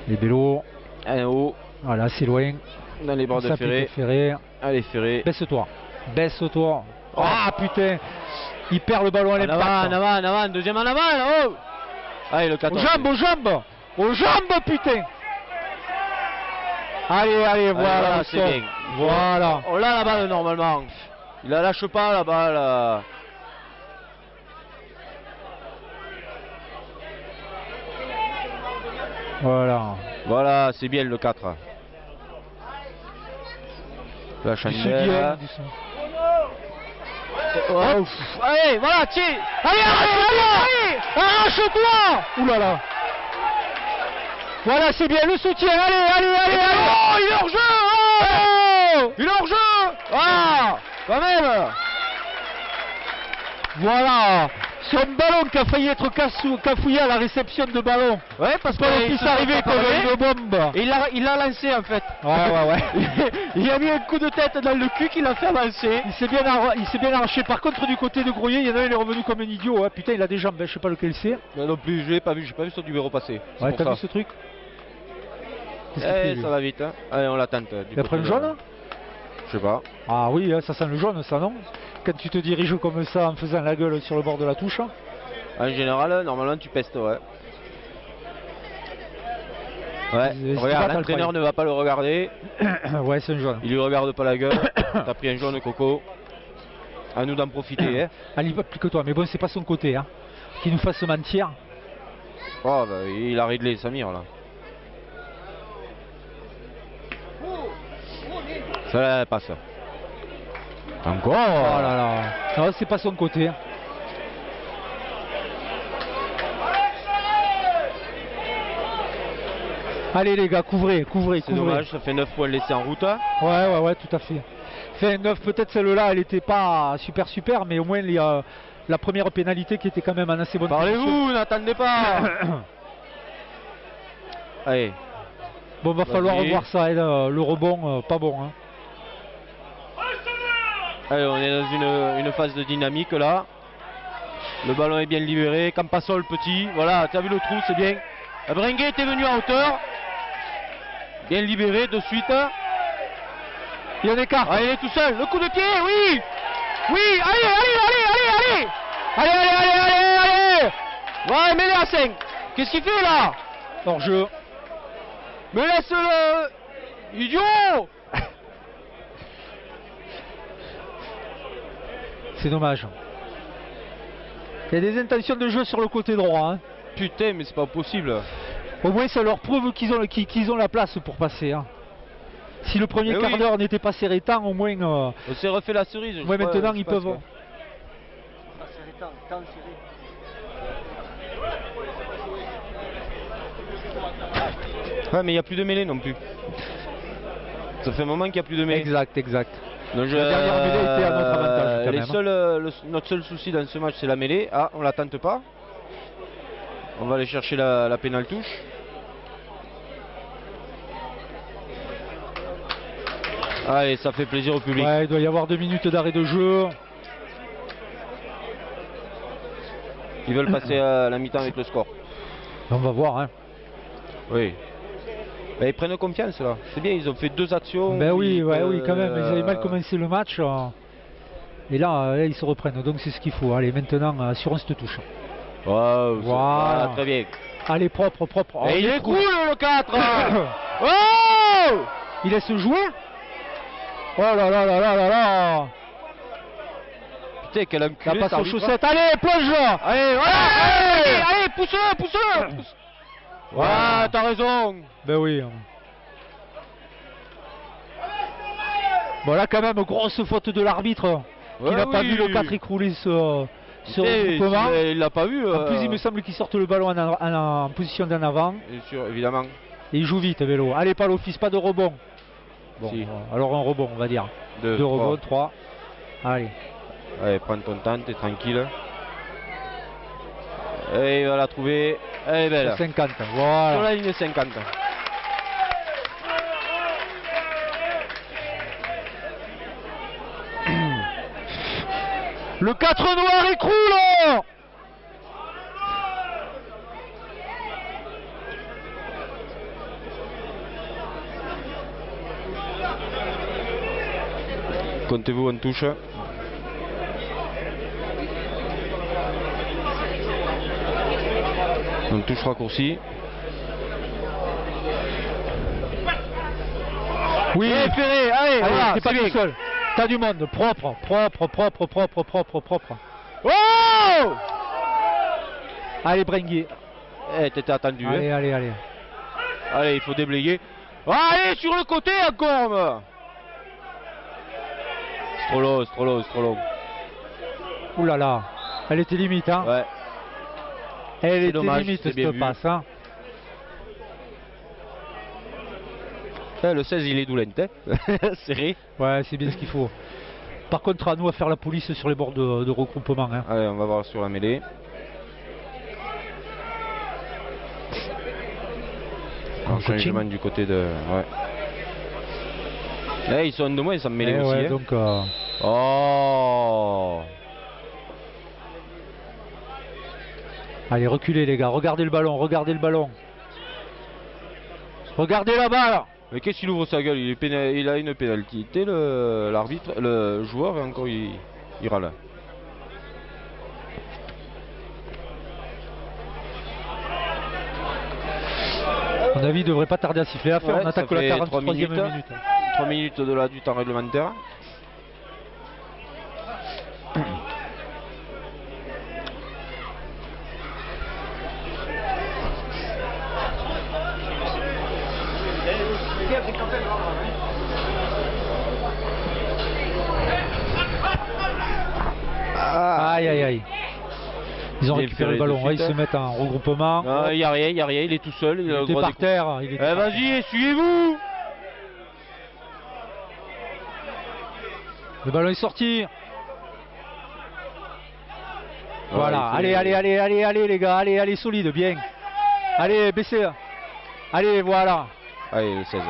Les Bello, un haut voilà, c'est loin. dans les bords de Ferré. Allez Ferré. Baisse-toi, baisse-toi. Ah putain, il perd le ballon à En l'impact. avant, en avant, deuxième en avant là-haut. Allez le 14. Aux jambes, aux jambes, aux jambes putain. Allez, voilà, c'est bien. Voilà. On l'a la balle normalement. Il la lâche pas la balle. Voilà, c'est bien le 4. La chandelle. Allez, voilà, tiens. Allez, arrache-toi. Oulala. Voilà, c'est bien le soutien. Allez. Oh, il est hors jeu. Il est hors jeu. Ah, quand même. Voilà. C'est un ballon qui a failli être cafouillé à la réception de ballon. Ouais, parce qu'il puisse arriver comme une bombe. Et il l'a lancé en fait. Ouais. Il a mis un coup de tête dans le cul qu'il a fait avancer. Il s'est bien arraché. Par contre, du côté de Groyer, il y en a un, il est revenu comme un idiot. Hein. Putain, il a des jambes, je sais pas lequel c'est. Non plus, je l'ai pas vu, j'ai pas vu son numéro passer. Ouais, t'as vu ce truc? Ça va vite. Hein. Allez, on l'attend. Il a pris le jaune? Je sais pas. Ah oui, hein, ça sent le jaune, ça non? Quand tu te diriges comme ça en faisant la gueule sur le bord de la touche. En général, normalement, tu pestes, ouais. Ouais, regarde, l'entraîneur ne va pas le regarder. Ouais, c'est un jaune. Il lui regarde pas la gueule. T'as pris un jaune, Coco. À nous d'en profiter. Hein. Allez, applique-toi. Mais bon, c'est pas son côté. Hein. Qu'il nous fasse mentir. Oh, bah, il a réglé Samir là. Ça là, passe. Encore. Oh là là. Non, c'est pas son côté. Hein. Allez les gars, couvrez. C'est dommage, ça fait 9 points laissés en route. Ouais, tout à fait. Fait 9, peut-être celle-là, elle était pas super, mais au moins il y a la première pénalité qui était quand même en assez bonne position. Parlez-vous, n'attendez pas. Allez. Bon, va falloir revoir ça, le rebond, pas bon. Hein. Allez, on est dans une phase de dynamique là. Le ballon est bien libéré, Campassol petit, voilà, tu as vu le trou, c'est bien. Brenguet était venu à hauteur. Bien libéré de suite. Il y a des cartes. Ah, il est tout seul. Le coup de pied, oui. Oui, allez, allez, allez, allez, allez. Allez, allez, allez, allez, allez. Ouais, mets-le à 5. Qu'est-ce qu'il fait là? Hors jeu. Mais laisse-le. Idiot. C'est dommage. Il y a des intentions de jeu sur le côté droit. Hein. Putain, mais c'est pas possible. Au moins ça leur prouve qu'ils ont la place pour passer. Hein. Si le premier Mais quart oui. d'heure n'était pas serré tant, au moins, On s'est refait la cerise. ouais, maintenant ils peuvent. Ouais, mais il n'y a plus de mêlée non plus. Ça fait un moment qu'il n'y a plus de mêlée. Exact, exact. Donc, La dernière mêlée était à notre avantage, quand les même. seuls, notre seul souci dans ce match, c'est la mêlée. Ah, on la tente pas. On va aller chercher la pénale touche. Allez, ça fait plaisir au public. Ouais, il doit y avoir 2 minutes d'arrêt de jeu. Ils veulent passer à la mi-temps avec le score. On va voir. Hein. Oui. Ben, ils prennent confiance là. C'est bien, ils ont fait 2 actions. Ben oui, puis, ouais, oui, quand même. Ils avaient mal commencé le match. Et là, ils se reprennent. Donc c'est ce qu'il faut. Allez, maintenant, assurons cette touche. Wow, Voilà. très bien. Allez, propre, propre. Oh, Et il est cool. cool le 4. Oh, Il laisse jouer. Oh là là là là là là. putain, quel La enculé. passe ça aux arrive pas. chaussettes. Allez, plonge. Allez, voilà. Allez, allez, pousse-le, pousse-le. Ouais, t'as raison. Ben oui. Bon là quand même, grosse faute de l'arbitre qui Ouais, n'a pas oui. vu le 4 écrouler ce Et regroupement. il l'a pas vu. En plus il me semble qu'il sorte le ballon en position d'en avant. Bien sûr, évidemment. Et il joue vite Vélo. Allez pas l'office, pas de rebond. Bon, Si. alors un rebond on va dire. 2 2 rebonds, 3. Allez. Allez, prends ton temps, t'es tranquille. Et il va la trouver. Elle est belle. 50. Sur Voilà. la ligne 50. Le 4 noir écroule. Comptez-vous en touche. En touche raccourci. Oui, Ferré, allez, voilà, t'es pas c'est tout bien. seul. T'as du monde. Propre, propre, propre, propre, propre, propre. Oh, Allez Brenguier. eh, t'étais attendu. Allez, Hein. allez, allez. Allez, il faut déblayer. Allez, sur le côté encore. C'est trop long, c'est trop long, c'est trop long. Ouh là là. Elle était limite, hein. Ouais. Elle C'est était dommage, limite c'est bien cette vu. passe, hein. Le 16 il est doulent, hein. Serré. Ouais, c'est bien ce qu'il faut. Par contre, à nous à faire la police sur les bords de regroupement. Hein. Allez, on va voir sur la mêlée. En Un changement coaching. du côté de. Ouais. Eh, ils sont de moins, ça me mêlait Eh aussi. ouais, Hein. donc, Oh. allez, reculez les gars, regardez le ballon, regardez le ballon. Regardez la balle. Mais qu'est-ce qu'il ouvre sa gueule, il a une pénalité, l'arbitre, le joueur, et encore il râle. À mon avis, il devrait pas tarder à siffler la fin. Ouais, On attaque ça la fait 43e 3 minute. minutes. 3 minutes du temps réglementaire. Aïe aïe aïe. Ils ont Bien récupéré le ferré de ballon, ouais, ils suite, se hein. mettent en regroupement. Non, il n'y a rien, il est tout seul. Il a Il le était droit par de- terre. Il était Eh, par terre. vas-y, essuyez-vous. Le ballon est sorti. Ouais, Voilà, il allez, fait- allez, allez, allez, allez les gars, allez, allez, solide, bien. Allez, baissez. Allez, voilà. Allez, le 16.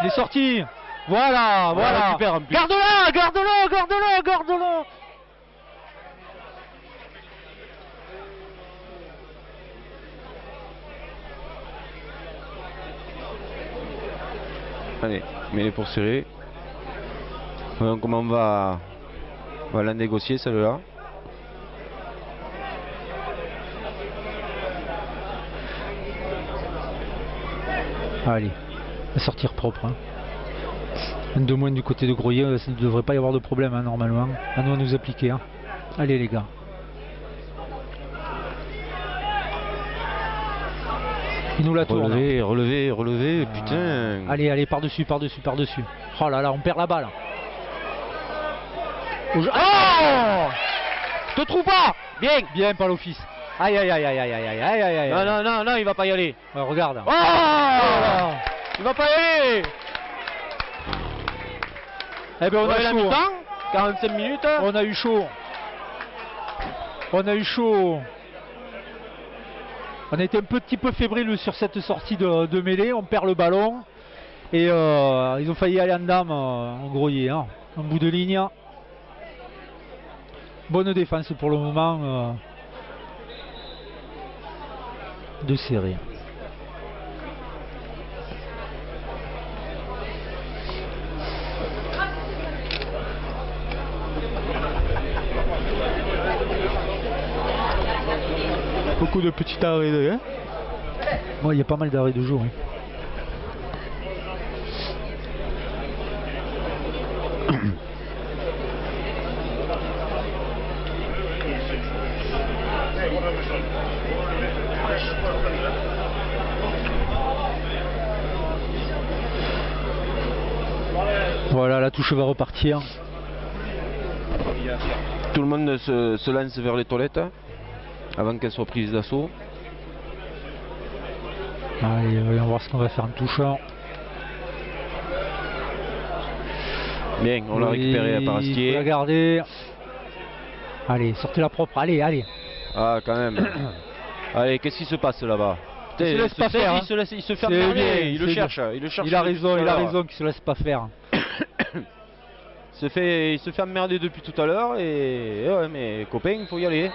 Il est sorti. Voilà, voilà. récupère en plus. Garde-le, garde-le, garde-le, garde-le. Allez, mets-les pour serrer. Voyons comment on va la négocier celle-là. Allez, à sortir propre. Hein. Un de moins du côté de Groyer, il ne devrait pas y avoir de problème hein, normalement. À nous à nous appliquer. Hein. Allez les gars. Il nous la tourne. Relever, relever, relever, putain. Allez, allez, par-dessus, par-dessus, par-dessus. Oh là là, on perd la balle. Oh, Je te trouve pas. Bien. bien, pas l'office. Aïe, aïe, aïe, aïe, aïe, aïe, aïe, aïe, aïe. Non, non, non, non, il va pas y aller. Ouais, regarde. Oh, il va pas y aller. Eh ben, on Ouais, a la chaud. mi-temps, 45 minutes. On a eu chaud. On a eu chaud. On a été un petit peu fébrile sur cette sortie de mêlée. On perd le ballon. Et ils ont failli aller en dame en Groyer. Hein. En bout de ligne. Bonne défense pour le moment de série. Beaucoup de petits arrêts de. Hein bon, il y a pas mal d'arrêts de jour. Hein. Voilà, la touche va repartir. Tout le monde se lance vers les toilettes avant qu'elles soient prises d'assaut. Allez, voyons voir ce qu'on va faire en touchant. Bien, on l'a récupéré à Parastier. Il faut la garder. Allez, sortez-la propre. Allez, allez. Ah, quand même. Allez, qu'est-ce qui se passe là-bas? Il se laisse pas faire. Il se, laisse, il se fait C'est emmerder, bien, il le c'est cherche. Il le cherche. Il a raison, depuis tout à l'heure. qu'il se laisse pas faire. Il se fait emmerder depuis tout à l'heure et ouais, mais copain, il faut y aller.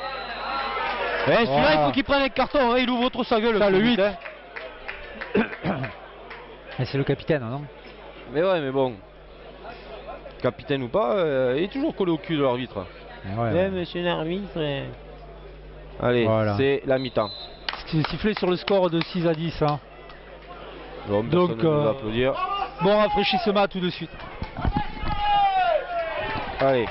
Eh, celui-là, Voilà. il faut qu'il prenne un carton, hein, il ouvre trop sa gueule. Ça, le plus 8. vite, hein. Et c'est le capitaine, non? Mais ouais, mais bon. Capitaine ou pas, il est toujours collé au cul de l'arbitre. Ouais, ouais. Monsieur l'arbitre. Allez, Voilà. c'est la mi-temps. C'est sifflé sur le score de 6 à 10. Hein. Bon, Donc, personne ne va applaudir. Bon rafraîchissement tout de suite. Allez.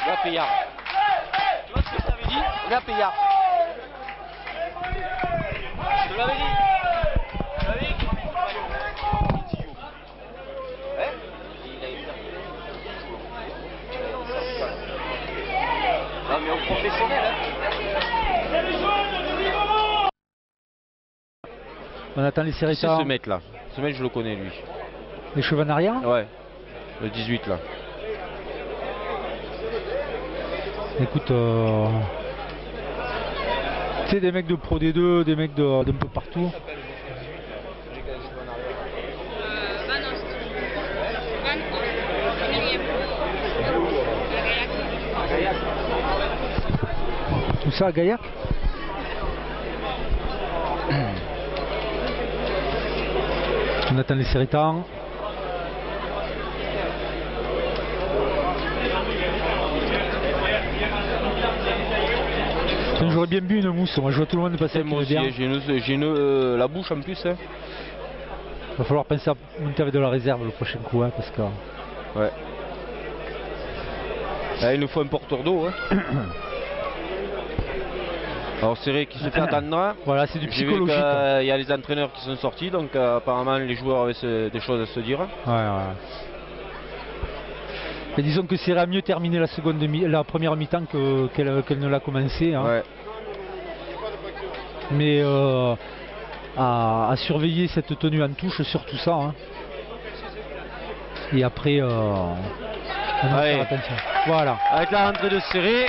Regarde Payard. Tu vois ce que ça veut dire? Regarde Payard. Je te l'avais dit. Je te l'avais dit. Hein? Non mais au professionnel hein. On attend les C'est séritans. ce mec là. Ce mec je le connais lui. Les cheveux en arrière. Ouais. Le 18 là. Écoute, c'est des mecs de Pro D2, des mecs d'un peu partout. Tout ça à Gaillac. On attend les séritans. J'aurais bien bu une mousse, moi je vois tout le monde passer avec Moi une aussi, bière. j'ai une la bouche en plus. Hein. Va falloir penser à monter avec de la réserve le prochain coup, hein, parce que... Ouais. Là, il nous faut un porteur d'eau. Hein. Alors c'est vrai qu'il se fait attendre. Voilà, c'est du J'ai vu psychologique. qu'il y a les entraîneurs qui sont sortis, donc apparemment les joueurs avaient des choses à se dire. Ouais, ouais. Et disons que c'est mieux terminer la première mi-temps qu'elle ne l'a commencé. Hein. Ouais. Mais à surveiller cette tenue en touche, surtout ça. Hein. Et après, on va Allez. faire attention. Voilà. Avec la rentrée de Serré,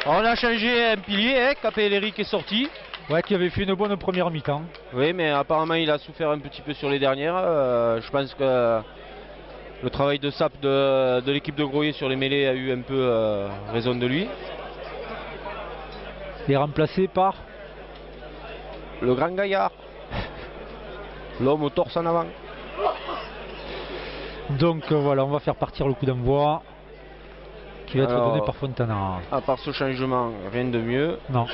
on a changé un pilier, hein, Capelleri qui est sorti. Ouais, qui avait fait une bonne première mi-temps. Oui, mais apparemment il a souffert un petit peu sur les dernières. Je pense que le travail de sape de l'équipe de Groyer sur les mêlées a eu un peu raison de lui. Et remplacé par Le grand gaillard. L'homme au torse en avant. Donc voilà, on va faire partir le coup d'envoi qui va être Alors, donné par Fontana. À part ce changement, rien de mieux. Non.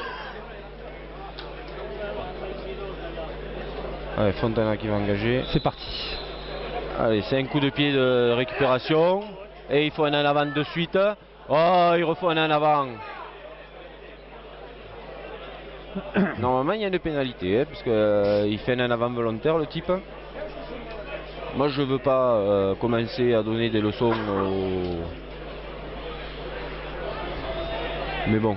Allez, Fontana qui va engager. C'est parti. Allez, c'est un coup de pied de récupération. Et il faut un en avant de suite. Oh, il refait un en avant. Normalement, il y a une pénalité, hein, parce qu'il fait un en avant volontaire, le type. Moi, je ne veux pas commencer à donner des leçons aux... Mais bon.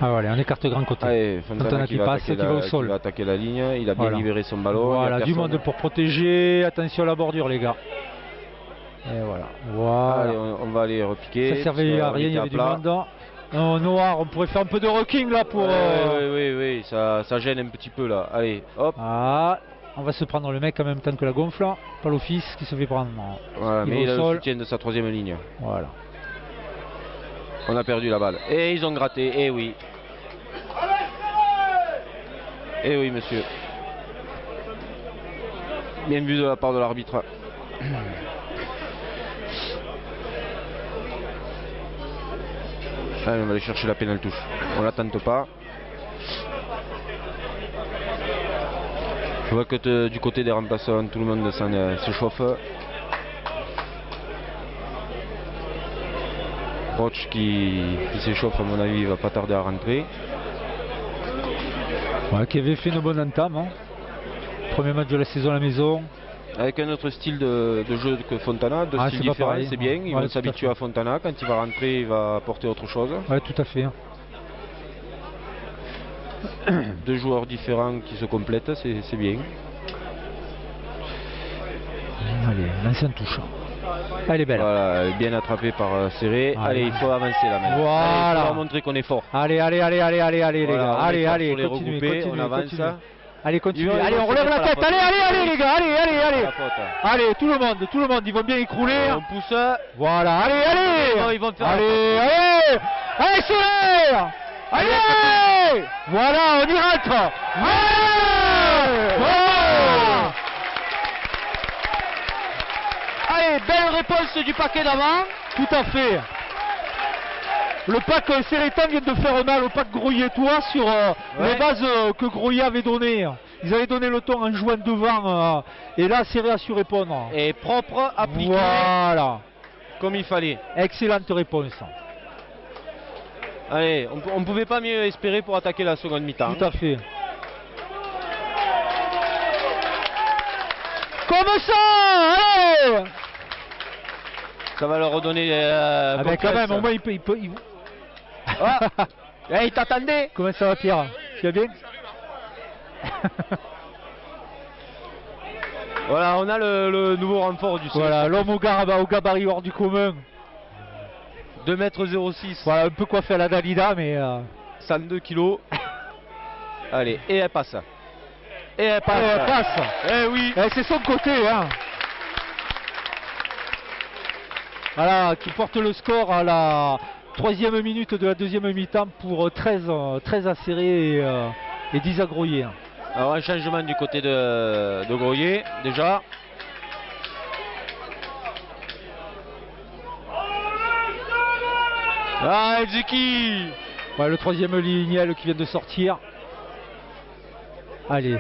Ah voilà, on écarte grand côté. Allez, Fontana qui passe, qui va au sol. Qui va attaquer la ligne. Il a bien Voilà. libéré son ballon. Voilà, du monde pour protéger. Attention à la bordure, les gars. Et voilà. Voilà. Allez, on va aller repiquer. Ça servait à rien, il y avait du monde. Non, noir, on pourrait faire un peu de rocking là pour. Oui, ça gêne un petit peu là. Allez, hop. Ah, on va se prendre le mec en même temps que la gonfle. Pas l'office qui se fait prendre. Voilà, mais il a le soutien de sa troisième ligne. Voilà. On a perdu la balle. Et ils ont gratté, eh oui. Eh oui, monsieur. Bien vu de la part de l'arbitre. Allez, on va aller chercher la pénale touche. On la tente pas. Je vois que du côté des remplaçants, tout le monde s'échauffe. Roach qui s'échauffe, à mon avis, il va pas tarder à rentrer. Ouais, qui avait fait une bonne entame. Hein. Premier match de la saison à la maison. Avec un autre style de jeu que Fontana, de style différent, c'est bien. Ils vont s'habituer à Fontana. Quand il va rentrer, il va apporter autre chose. Ouais, tout à fait. Deux joueurs différents qui se complètent, c'est bien. Allez, l'ancienne touche. Elle est belle. Voilà, bien attrapé par Serré. Allez, il faut avancer là maintenant. Voilà. Allez, il faut montrer qu'on est fort. Allez, les gars. Allez, continuez. On avance. Allez, continuez. Allez, on relève la tête. Allez, les gars. Allez, tout le monde, ils vont bien écrouler. On pousse. Voilà, allez. Ils vont faire Allez, Soler. Allez. Voilà, on y rentre. Allez, belle réponse du paquet d'avant. Tout à fait. Le pack Sérétan vient de faire mal au pack Grouillet-Toi sur les bases que Grouillet avait données. Ils avaient donné le ton en jouant devant et là Séré a su répondre. Et propre, appliqué. Voilà. Comme il fallait. Excellente réponse. Allez, on ne pouvait pas mieux espérer pour attaquer la seconde mi-temps. Tout à fait. Comme ça. Allez. Ça va leur redonner. Quand même, au moins il peut. Ah. Il t'attendait. Comment ça va, Pierre? Tu vas bien? Voilà, on a le nouveau renfort du sol. Voilà, l'homme au gabarit hors du commun. 2,06 m. Voilà, un peu coiffé à la Dalida, mais. 102 kg. Allez, et elle passe. Eh oui. C'est son côté, hein. Voilà, qui porte le score à la 3e minute de la deuxième mi-temps pour 13 à Serré et 10 à Grouillet. Alors un changement du côté de Grouillet déjà. Ah, Zeki. Ouais, le 3e lignel qui vient de sortir. Allez.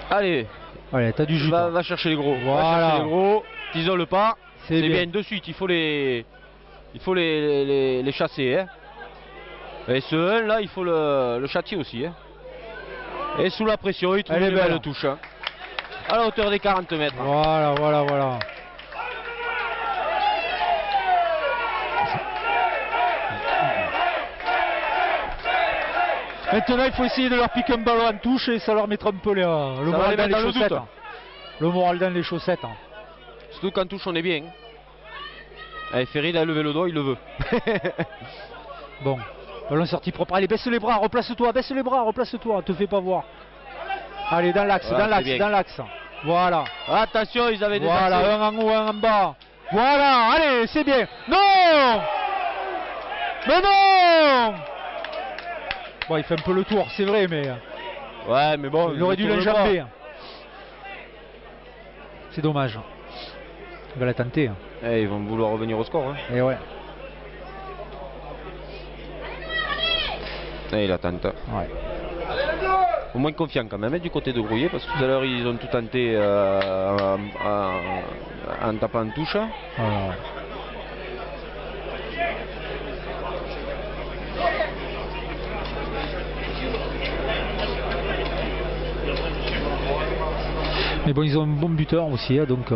Allez, t'as du jus. Va chercher les gros. Voilà. Va chercher les gros. T'isole pas. C'est bien de suite. Il faut les chasser. Hein. Et ce 1 là, il faut le châtier aussi. Hein. Et sous la pression, il trouve une belle touche. Hein. À la hauteur des 40 mètres. Voilà. Maintenant, il faut essayer de leur piquer un ballon en touche et ça leur mettra un peu le moral dans les chaussettes. Le moral dans les chaussettes. Surtout qu'en touche, on est bien. Allez, Ferry, il a levé le doigt, il le veut. Bon, ballon sorti propre. Allez, baisse les bras, replace-toi, te fais pas voir. Allez, dans l'axe, dans l'axe. Voilà. Attention, ils avaient des Voilà, un en haut, un en bas. Voilà, allez, c'est bien. Non. Mais non! Bon, il fait un peu le tour, c'est vrai, mais Ouais, mais bon. il aurait dû l'enjamber. C'est dommage. Il va la tenter. Eh, ils vont vouloir revenir au score. Hein. Et ouais. Et il a tenté. Ouais. Au moins confiant quand même du côté de Grouillet, parce que tout à l'heure ils ont tout tenté en tapant en touche. Voilà. Mais bon, ils ont un bon buteur aussi, hein, donc.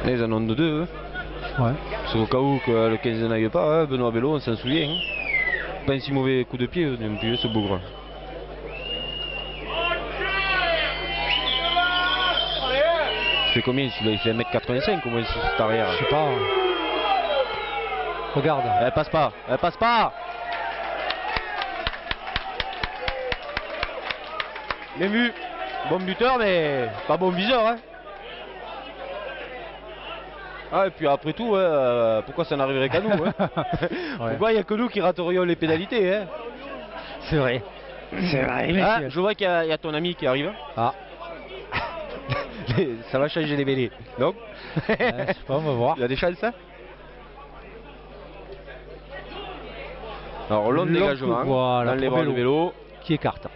Et ils en ont deux. Hein. Ouais. C'est au cas où que le 15 n'aille pas, hein, Benoît Bello, on s'en souvient. Hein. Pas un si mauvais coup de pied non plus, ce bougre. Il fait combien celui-là? Il fait 1m85 au moins cette arrière. Je sais pas. Regarde. Elle passe pas, elle passe pas. Bien vu. Bon buteur mais pas bon viseur. Hein. Ah et puis après tout, pourquoi ça n'arriverait qu'à nous hein. Ouais. Pourquoi il n'y a que nous qui raterions les pénalités hein. C'est vrai. C'est vrai. Ah, je vois qu'il y a ton ami qui arrive. Ah. Ça va changer les mêlées. Donc Je sais pas, on va voir. il y a des chances hein. Alors long dégagement voilà, dans les bras de Vélo. Qui écarte.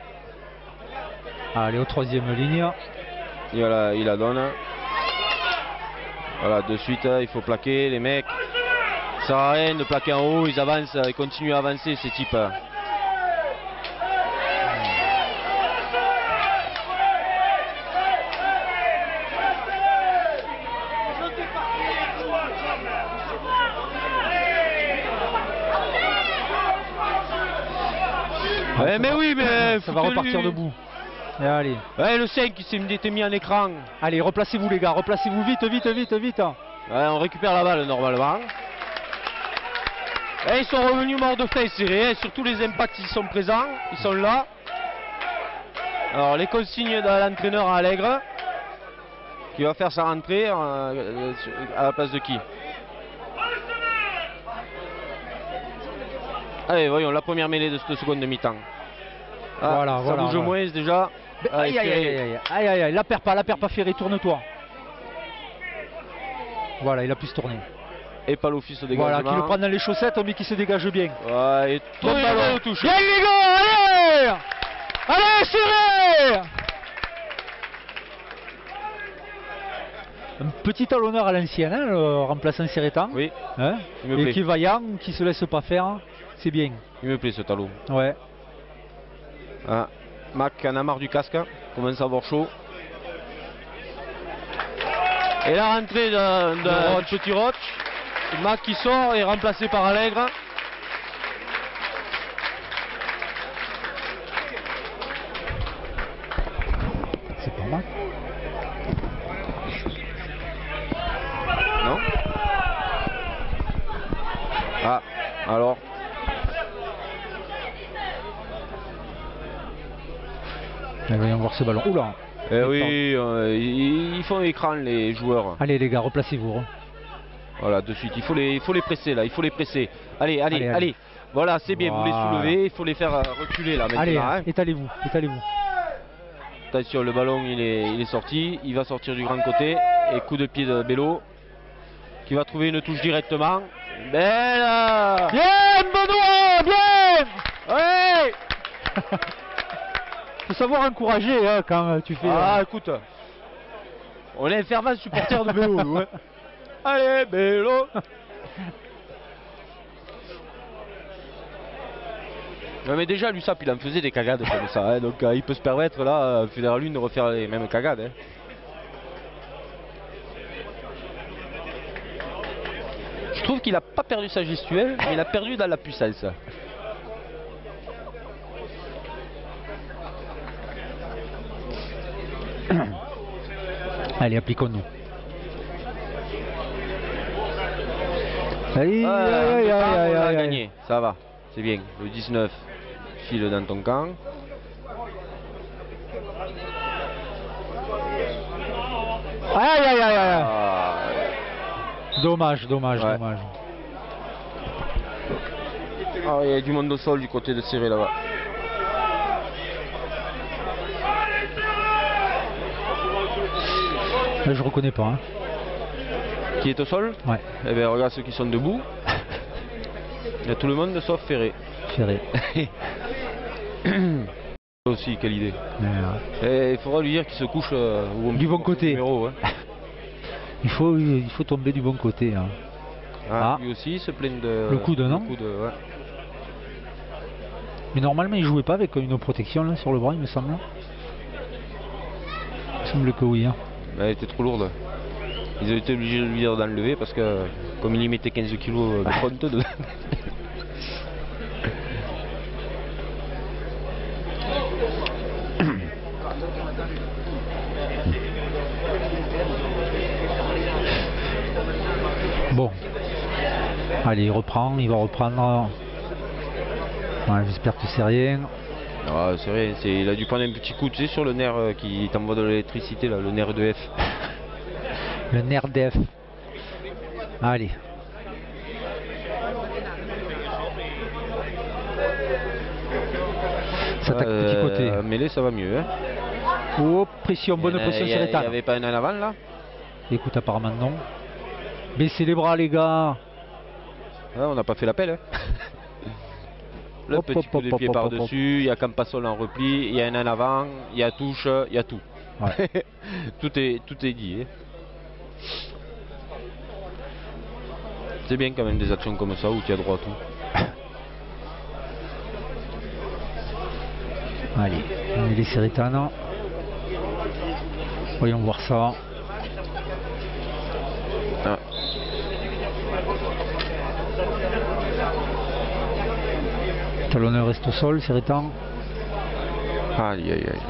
Allez, au troisième ligne. Et voilà, il la donne. Voilà, de suite, il faut plaquer les mecs. Ça sert à rien de plaquer en haut, ils avancent, ils continuent à avancer ces types. Ouais, mais oui, mais ça va repartir debout. Et allez. Ouais, le 5 qui s'était mis en écran. Allez, replacez-vous les gars, replacez-vous vite, vite, vite, vite. Ouais, on récupère la balle normalement. Et ils sont revenus morts de faim serrés, hein. Surtout les impacts ils sont présents, ils sont là. Alors les consignes de l'entraîneur à Allègre, qui va faire sa rentrée à la place de qui? Allez, voyons la première mêlée de cette seconde mi-temps. Ah, voilà, ça voilà, bouge voilà. moins déjà. Aïe, aïe, aïe, aïe, aïe, aïe, aïe, la perds pas, Ferré, tourne-toi. Voilà, il a pu se tourner. Et pas l'office au dégagement. Voilà, qui le prend dans les chaussettes, mais qui se dégage bien. Ouais, et Bon ballon. touche. Bien les gars, allez. Allez, serré. Un petit talonneur à l'ancienne, hein, le remplaçant Sérétan. Oui, Hein, il me et plaît. qui est vaillant, qui se laisse pas faire, c'est bien. Il me plaît ce talon. Ouais. Ah, Mac en a marre du casque, commence à avoir chaud. Et la rentrée de Petit Roch. Mac qui sort est remplacé par Allègre. C'est pas mal. Non? Ah, alors. Allez, voyons voir ce ballon. Oula. Eh oui, ils font écran les joueurs. Allez les gars, replacez-vous. Hein. Voilà, de suite, il faut les presser là, il faut les presser. Allez, allez, Allez, allez. allez. Voilà, c'est bien, vous les Voilà. soulevez, il faut les faire reculer là maintenant. Allez, Hein. étalez-vous, étalez-vous. Attention, le ballon il est sorti, il va sortir du grand côté. Et coup de pied de Bello, qui va trouver une touche directement. Belle. Bien Benoît, bien. Ouais. Faut savoir encourager hein, quand tu fais... Ah, écoute, on est un fervent supporter de Bello, nous, hein. Allez, Bello. Non mais déjà l'USAP il en faisait des cagades comme ça, hein, donc il peut se permettre là, Fédéral Lune, de refaire les mêmes cagades. Hein. Je trouve qu'il a pas perdu sa gestuelle, mais il a perdu dans la puissance. Allez, appliquons-nous. Aïe, On aïe, aïe, aïe, a aïe, aïe. gagné, ça va, c'est bien. Le 19 file dans ton camp. Aïe, aïe, aïe, aïe. Ah, Dommage, dommage, Ouais. dommage. Ah, il y a du monde au sol du côté de Serré là-bas. Là, je reconnais pas. Hein. Qui est au sol? Ouais. Eh bien regarde ceux qui sont debout. Il y a tout le monde sauf Ferré. Ferré. Aussi, quelle idée. Mais, Et il faudra lui dire qu'il se couche du bon côté. Numéro, hein. il faut tomber du bon côté. Hein. Ah, lui aussi il se plaint de... Le coude, non? Ouais. Mais normalement il jouait pas avec une protection là, sur le bras, il me semble. Il me semble que oui. Hein. Elle était trop lourde. Ils ont été obligés de lui dire d'enlever parce que comme il y mettait 15 kg de front dedans. Bon. Allez, il reprend, il va reprendre. Ouais, j'espère que c'est rien. Ah, c'est vrai, il a dû prendre un petit coup, tu sais, sur le nerf qui t'envoie de l'électricité, là, le nerf de F. Le nerf d'F. Allez. Ça attaque petit côté. Mêlée, ça va mieux. Hein. Oh, pression, bonne pression sur Il Ethan. n'y avait pas un en avant là? Écoute, apparemment non. Baissez les bras, les gars. Ah, on n'a pas fait l'appel. Hein. Le Hop, petit hop, coup de hop, pied hop, par-dessus, il y a Campassol en repli, il y a un en avant, il y a touche, il y a tout. Ouais. tout est dit. Hein. C'est bien quand même des actions comme ça où tu as droit à tout. Allez, on est laissé Ethan. Voyons voir ça. Ah. Talonneur reste au sol, c'est Ethan. Aïe aïe aïe.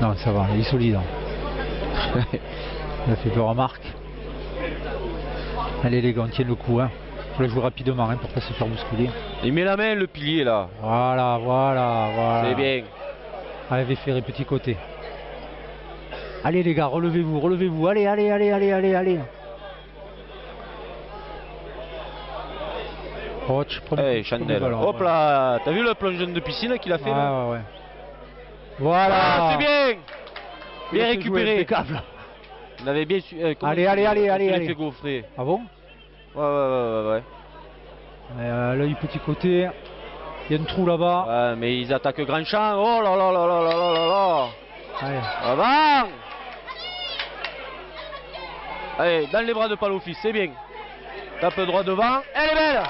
Non, ça va, il est solide. Il a fait peur à Marc. Allez les gars, on tient le coup. Hein. Faut la jouer rapidement hein, pour pas se faire bousculer. Il met la main le pilier là. Voilà. C'est bien. Allez, Ferré, petit côté. Allez les gars, relevez-vous. Allez. Oh, tu prends Hey, Chandelle. Hop là, t'as vu le plongeon de piscine qu'il a fait là? Ouais. Voilà. Ah, c'est bien. Bien récupéré. Il avait bien su. Allez. fait gaufrer. Ah bon? Ouais. Là, du petit côté. Il y a un trou là-bas. Ouais, mais ils attaquent grand champ. Oh là là. Allez. Avant. Allez, dans les bras de Palofis, c'est bien. Tape droit devant. Elle est belle.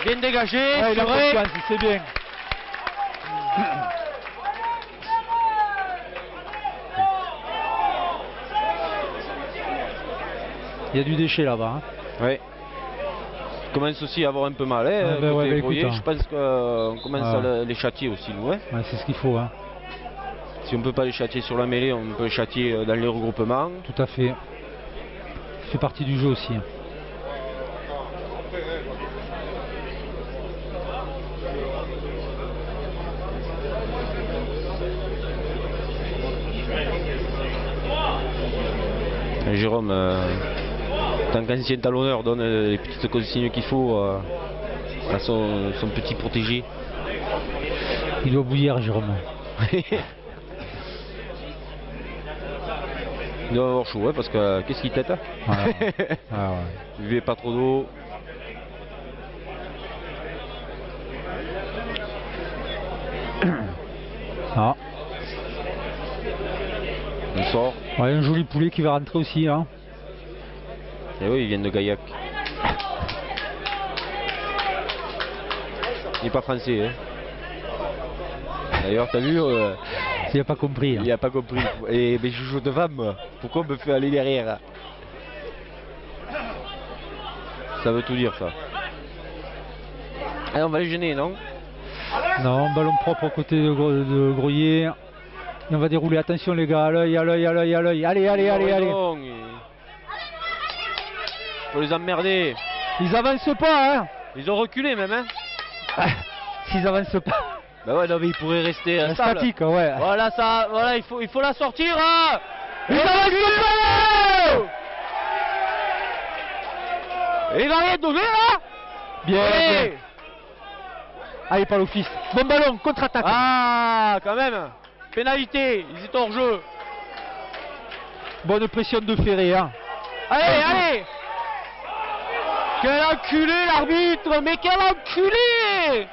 Bien dégagé. Ouais, il a confiance, c'est bien. Il y a du déchet là-bas. Hein. Oui. Je commence aussi à avoir un peu mal. Hein, écoute, hein. Je pense qu'on commence à les châtier aussi, nous. Hein. Ouais, c'est ce qu'il faut. Hein. Si on ne peut pas les châtier sur la mêlée, on peut les châtier dans les regroupements. Tout à fait. Ça fait partie du jeu aussi. Hein. Jérôme, tant qu'ancien talonneur, donne les petites consignes qu'il faut à son petit protégé. Il doit bouillir, Jérôme. Il doit avoir chaud, hein, parce que qu'est-ce qu'il tête? Voilà. Ah, ouais. Il buvait pas trop d'eau. Ah. Il sort. Ouais, un joli poulet qui va rentrer aussi. Hein. Et oui, ils viennent de Gaillac. Il n'est pas français. Hein. D'ailleurs, t'as vu Il n'a pas compris. Hein. Il n'a pas compris. Et mais je joue de femme. Pourquoi on me fait aller derrière? Ça veut tout dire, ça. Allez, on va les gêner, non? Non, ballon propre au côté de Groyer. Et on va dérouler. Attention les gars, à l'œil. Allez. Faut les emmerder. Ils avancent pas, hein. Ils ont reculé même, hein. S'ils avancent pas. Bah ouais, non mais ils pourraient rester statique, ouais. Voilà ça, voilà, il faut la sortir, hein. Ils avancent pas. Et il va rien donner là. Bien, Allez. bien. Allez, par l'office. Bon ballon, contre-attaque. Ah, quand même. Pénalité, ils étaient hors jeu. Bonne pression de Ferré. Hein. Allez, allez. Quel enculé l'arbitre, mais quel enculé.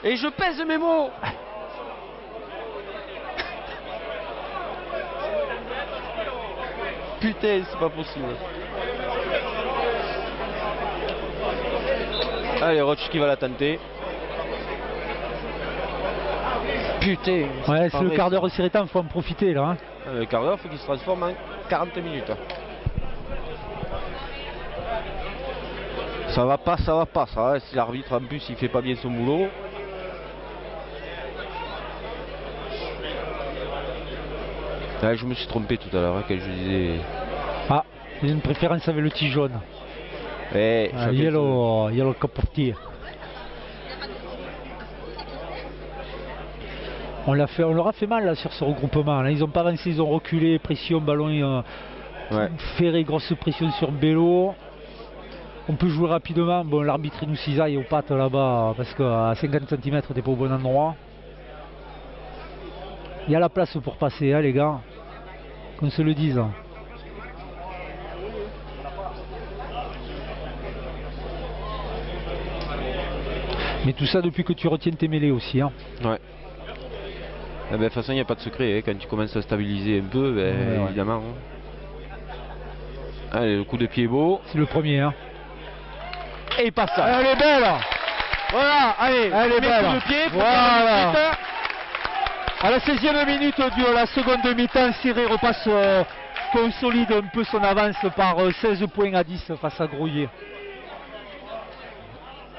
Et je pèse mes mots. Putain, c'est pas possible. Allez, Roche qui va la tenter. Putain. Ouais, pas c'est le vrai, quart ça. d'heure serré temps, faut en profiter là. Hein. Le quart d'heure, faut qu'il se transforme en 40 minutes. Ça va pas, ça va pas, ça. Si l'arbitre en plus il fait pas bien son boulot. Ouais, je me suis trompé tout à l'heure hein, quand je disais. Ah, il y a une préférence avec le petit jaune. Eh, Ah, chacun yellow cup of tea. On leur a fait mal là, sur ce regroupement. Là, ils ont pas avancé, ils ont reculé, pression, ballon. Ouais. Ferré, grosse pression sur Bello. On peut jouer rapidement. Bon, l'arbitre il nous cisaille aux pattes là-bas parce qu'à 50 cm t'es pas au bon endroit. Il y a la place pour passer, hein, les gars. Qu'on se le dise. Mais tout ça depuis que tu retiens tes mêlées aussi. Hein. Ouais. Eh ben, de toute façon, il n'y a pas de secret. Hein. Quand tu commences à stabiliser un peu, ben, Ouais. évidemment. Hein. Allez, le coup de pied est beau. C'est le premier. Hein. Et il passe ça. Elle est belle. Voilà, allez, Elle est premier belle. coup de pied. Voilà. Voilà. À la 16e minute de la seconde mi-temps, Serré repasse, consolide un peu son avance par 16 points à 10 face à Grouillet.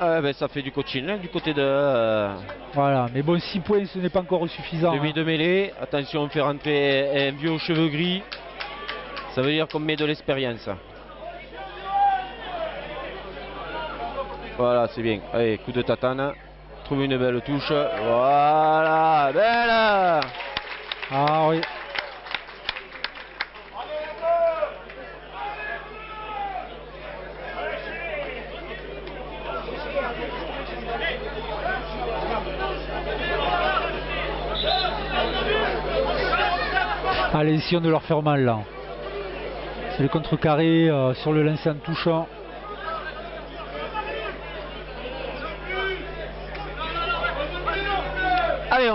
Ben, ça fait du coaching hein, du côté de Voilà, mais bon, 6 points ce n'est pas encore suffisant. demi Hein. de mêlée. Attention, on fait rentrer un vieux aux cheveux gris. Ça veut dire qu'on met de l'expérience. Voilà, c'est bien. Allez, coup de tatane. Trouve une belle touche. Voilà, belle. Ah oui. Allez, essayons de leur faire mal là. C'est le contrecarré sur le lancer en touchant. Allez,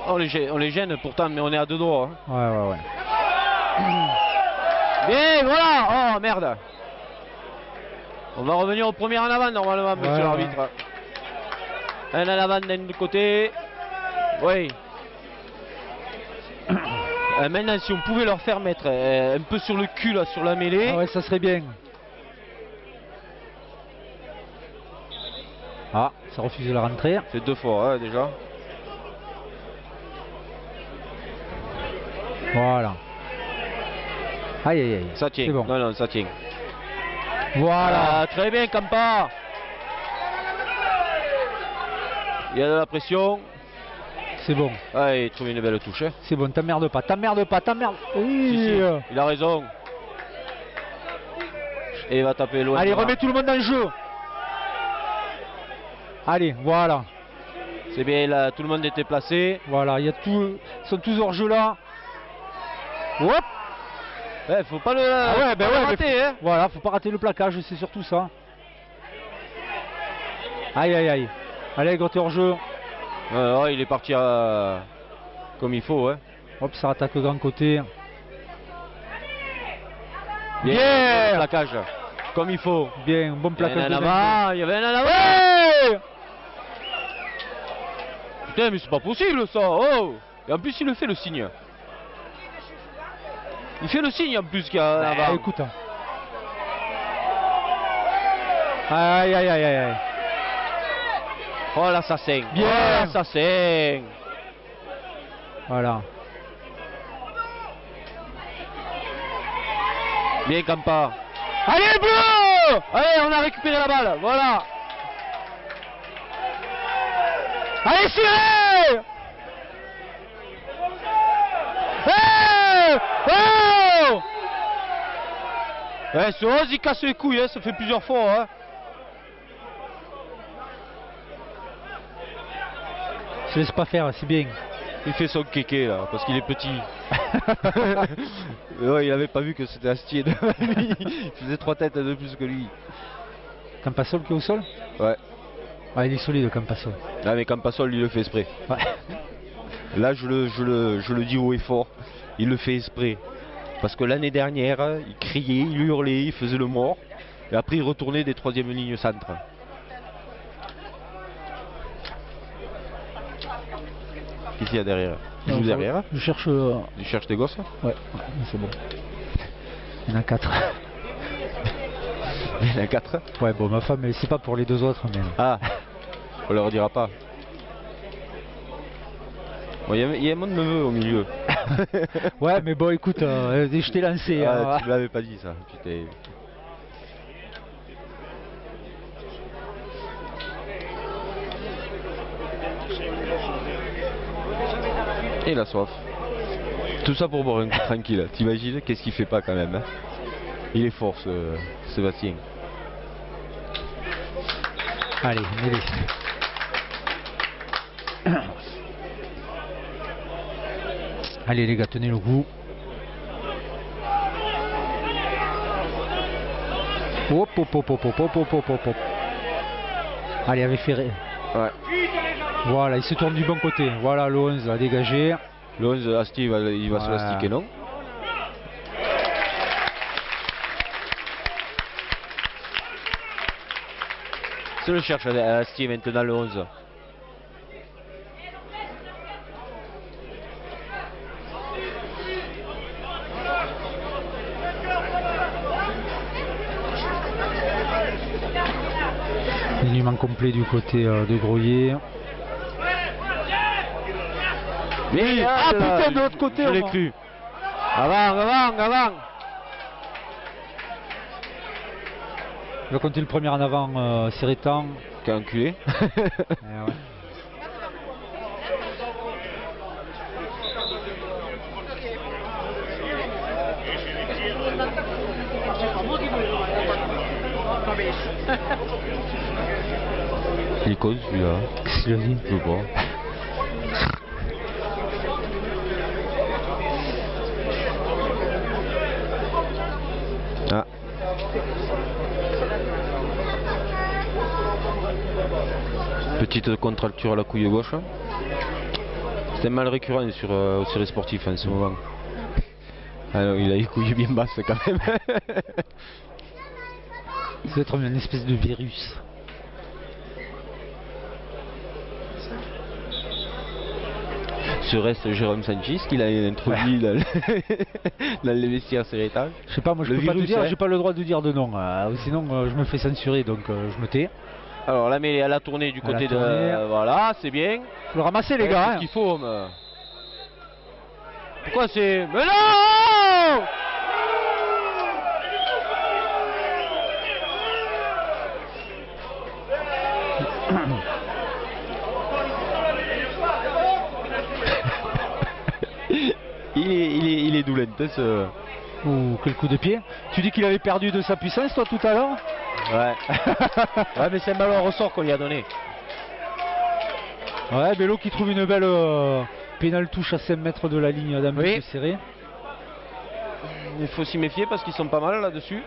on les gêne pourtant, mais on est à deux doigts. Hein. Ouais. Bien, voilà. Oh merde. On va revenir au premier en avant normalement, monsieur l'arbitre. Un en avant d'un côté. Oui. Maintenant, si on pouvait leur faire mettre un peu sur le cul là, sur la mêlée. Ah ouais, ça serait bien. Ah, ça refuse de la rentrée. C'est deux fois hein, déjà. Voilà. Aïe aïe aïe. Ça tient. C'est bon. Non, ça tient. Voilà. Ah, très bien, Campa. Il y a de la pression. C'est bon. Allez, trouve une belle touche. Hein. C'est bon, t'emmerdes pas, t'emmerdes. Oui. Si, il a raison. Et il va taper loin. Allez, voilà. remets tout le monde en jeu. Allez, voilà. C'est bien, là, tout le monde était placé. Voilà, il y a tout. Ils sont tous hors jeu là. Hop. Ouais, faut pas le, Ah ouais, rater. Hein. Voilà, faut pas rater le plaquage, c'est surtout ça. Aïe aïe aïe. Allez, gros, t'es hors jeu. Ouais, il est parti comme il faut. Hein. Hop, ça attaque au grand côté. Bien, plaquage. Comme il faut. Bien, bon plaquage. Il y avait un en avant. Ouais. Putain, mais c'est pas possible ça. Oh. Et en plus, il le fait le signe. Il fait le signe en plus qu'il y a un avant. Écoute. Aïe aïe aïe aïe. Oh l'assassin. Bien. Oh, l'assassin. Voilà. Bien, Campa. Allez, bleu. Allez, on a récupéré la balle. Voilà. Allez, Siré. Oh. Ouais, ce 11 il casse les couilles, hein, ça fait plusieurs fois. Hein. Se laisse pas faire, c'est bien. Il fait son kéké là, parce qu'il est petit. Ouais, il avait pas vu que c'était Astier devant lui. Il faisait 3 têtes de plus que lui. Campasol qui est au sol? Ouais. Ah, il est solide, Campasol. Ah, mais Campasol, il le fait exprès. Ouais. Là, je le dis haut et fort. Il le fait exprès. Parce que l'année dernière, il criait, il hurlait, il faisait le mort. Et après, il retournait des 3e lignes centre. Qu'est-ce qu'il y a derrière? Tu joues derrière? Je cherche. Tu cherches tes gosses? Ouais, c'est bon. Il y en a 4. Il y en a 4. Ouais, bon, ma femme, c'est pas pour les 2 autres, mais. Ah, on leur dira pas. Bon, il y a mon neveu au milieu. Ouais, mais bon, écoute, je t'ai lancé. Ah, tu me l'avais pas dit ça. Putain. Et la soif. Tout ça pour boire un coup tranquille. T'imagines qu'est-ce qu'il fait pas quand même, hein. Il est fort ce Sébastien. Allez, mêlée. Allez les gars, tenez le coup. Hop, hop, hop, hop, hop, hop, hop, hop, hop. Allez, avec Ferré. Ouais. Voilà, il se tourne du bon côté. Voilà, le 11 a dégagé. Le 11, Asti, il va se l'astiquer, non? Se le cherche Asti maintenant, le 11. Alignement complet du côté de Groyer. Mais ah putain, de l'autre côté, je l'ai cru. Avant, avant, avant. Il va compter le premier en avant, Sérétan. Quel enculé. Ouais. Il cause celui-là. Qu'est-ce qu'il a dit? Je sais pas. Ah. Petite contracture à la couille gauche. C'est un mal récurrent sur au séries sportif en ce moment. Alors il a les couilles bien basses quand même. Ça doit être une espèce de virus. Ce reste Jérôme Sanchez qu'il a introduit dans, dans les vestiaires Sérétan. Je sais pas, moi je peux pas te dire, j'ai pas le droit de dire de nom. Sinon je me fais censurer, donc je me tais. Alors la mêlée à la tournée du côté de... Voilà, c'est bien. Faut le ramasser les gars. C'est ce qu'il faut. Mais... Pourquoi c'est... Mais non! il est doulent ce... Ouh, quel coup de pied. Tu dis qu'il avait perdu de sa puissance toi tout à l'heure? Ouais. Ouais, mais c'est un ballon au ressort qu'on lui a donné. Ouais, Bello qui trouve une belle pénale touche à 5 mètres de la ligne d'un peu serré. Il faut s'y méfier parce qu'ils sont pas mal là-dessus.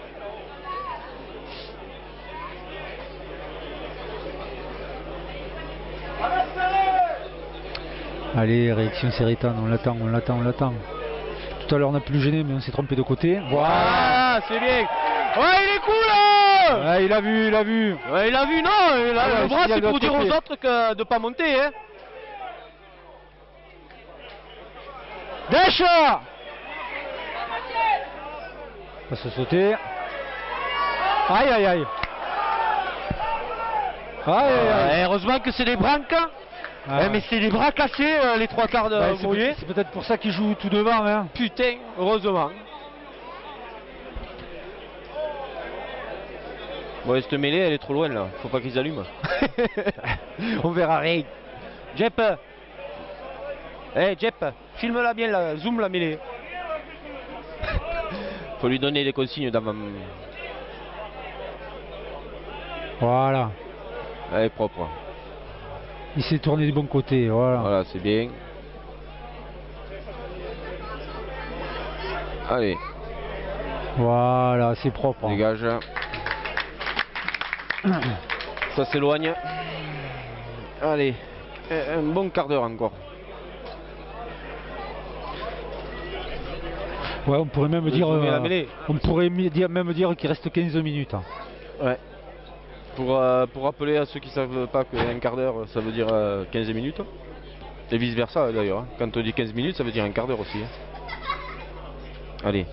Allez, réaction Sérétan, on l'attend, on l'attend, on l'attend. Tout à l'heure on a pu le gêner mais on s'est trompé de côté. Voilà, c'est bien. Ouais, il est cool là. Ouais, il a vu, il a vu. Ouais, il a vu, non. Là, le bras c'est pour dire aux autres que de pas monter. Hein. Dèche. Va se sauter. Aïe aïe aïe. Aïe aïe aïe. Heureusement que c'est des branques. Ah, mais c'est les bras cassés, les 3 quarts de Groyer. C'est peut-être pour ça qu'il joue tout devant. Hein. Putain, heureusement. Bon, cette mêlée, elle est trop loin là. Faut pas qu'ils allument. On verra rien. Jep. Hey Jep, filme-la bien là, zoom la mêlée. Faut lui donner des consignes d'avant. Voilà. Elle est propre. Il s'est tourné du bon côté. Voilà. Voilà, c'est bien. Allez, Voilà, c'est propre. dégage. Ça s'éloigne. Allez, un bon quart d'heure encore. Ouais, on pourrait même dire, jouer la mêlée. on pourrait même dire qu'il reste 15 minutes. Ouais. Pour rappeler à ceux qui ne savent pas qu'un quart d'heure ça veut dire 15 minutes. Et vice versa d'ailleurs. Hein. Quand on dit 15 minutes, ça veut dire un quart d'heure aussi. Hein. Allez.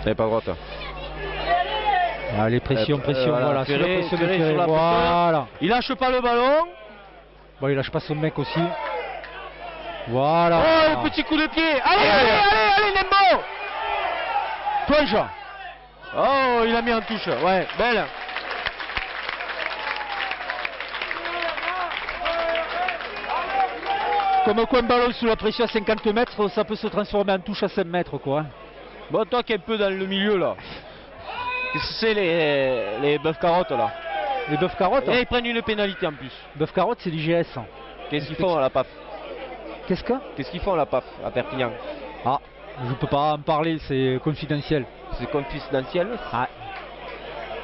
Elle n'est pas droite. Allez, pression, pression, voilà. Sous la Ferré, pression de Ferré Ferré, sur la voilà. Il lâche pas le ballon. Bon, il lâche pas son mec aussi. Voilà. Oh, le petit coup de pied. Allez, allez, allez, allez, Nembo. Plonge. Oh, il a mis en touche. Ouais, belle. Comme quoi un ballon sous la pression à 50 mètres, ça peut se transformer en touche à 5 mètres, quoi. Bon, toi qui es un peu dans le milieu là. Qu'est-ce que c'est les bœufs carottes là? Les bœufs carottes. Et ils prennent une pénalité en plus. Bœuf carotte, c'est l'IGS. Qu'est-ce qu'ils font à la PAF? Qu'est-ce qu'ils font à la PAF à Perpignan? Ah, je peux pas en parler, c'est confidentiel. C'est confidentiel. Ah.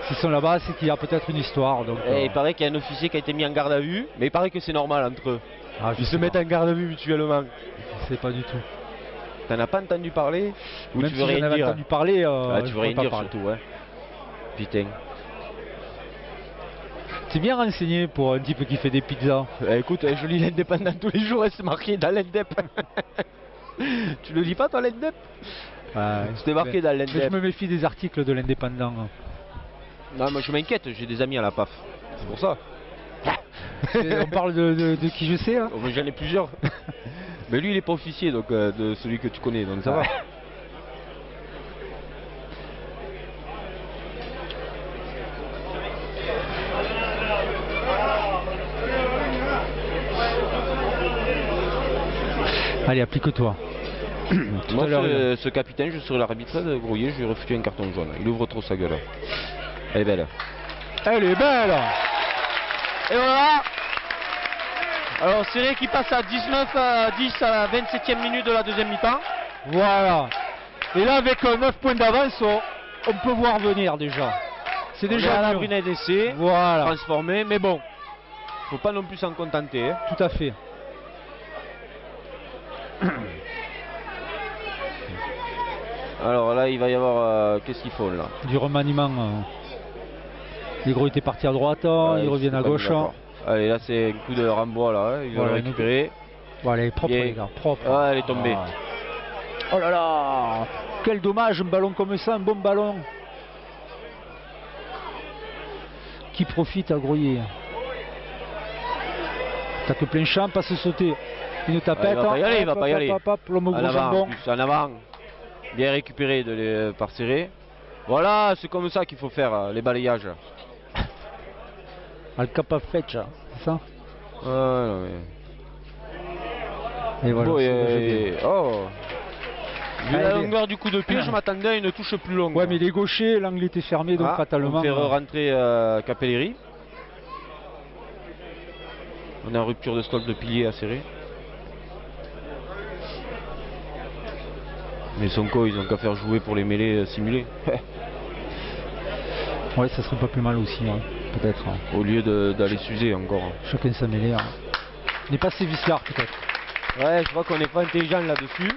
S'ils sont là-bas, c'est qu'il y a peut-être une histoire. Donc, Et il paraît qu'il y a un officier qui a été mis en garde à vue, mais il paraît que c'est normal entre eux. Ah, Ils se mettent en garde à vue mutuellement. Je sais pas du tout. T'en as pas entendu parler? Ou Même tu si veux j'en rien avais dire? entendu parler, Tu je veux rien pourrais dire pas parler. surtout, ouais. Putain. C'est bien renseigné pour un type qui fait des pizzas. Écoute, je lis l'Indépendant tous les jours et c'est marqué dans l'Indep. Tu le lis pas toi l'Indep? C'était marqué dans Mais je l'Indep. me méfie des articles de l'Indépendant. Non, moi je m'inquiète, j'ai des amis à la PAF. C'est pour ça. On parle de qui je sais, hein. Oh, mais j'en ai plusieurs. Mais lui il est pas officier donc de celui que tu connais donc ça va. Allez, applique-toi. Moi ce capitaine, je serai l'arbitre de Grouillet, je lui ai refusé un carton jaune. Il ouvre trop sa gueule. Elle est belle. Elle est belle. Et voilà. Alors Serré qui passe à 19 à 10 à la 27e minute de la deuxième mi-temps. Voilà. Et là, avec 9 points d'avance, on peut voir venir déjà. C'est déjà à la mûr. brunette d'essai, Voilà. transformé, mais bon, faut pas non plus s'en contenter. Hein. Tout à fait. Alors là, il va y avoir qu'est-ce qu'ils font là? Du remaniement. Les gros étaient partis à droite, ils reviennent à gauche. Allez, là c'est un coup de Rambois là, hein. Il va le récupérer. Voilà, elle est propre Et... les gars, propre. Ah, elle est tombée. Ah. Oh là là, quel dommage, un ballon comme ça, un bon ballon. Qui profite à Grouillet. Tac plein champ, passe sauter. Une tapette. Il va pas y aller, il va pas y aller. L'homme au gros jambon. En avant. Bien récupéré par Serré. Voilà, c'est comme ça qu'il faut faire les balayages. Al Capafeccia, c'est ça? Non, mais... Et voilà. Bon, oh. Vu la Allez. longueur du coup de pied, je m'attendais à une touche plus longue. Ouais, mais les gauchers, l'angle était fermé, donc fatalement. On fait rentrer Capelleri. On est en rupture de stock de pilier à serrer. Mais Sonko, ils ont qu'à faire jouer pour les mêlées simulées. Ouais, ça serait pas plus mal aussi, hein, peut-être. Au lieu d'aller s'user encore. Chacun sa mêlée. Hein. On n'est pas sévissard, peut-être. Ouais, je crois qu'on n'est pas intelligent là-dessus.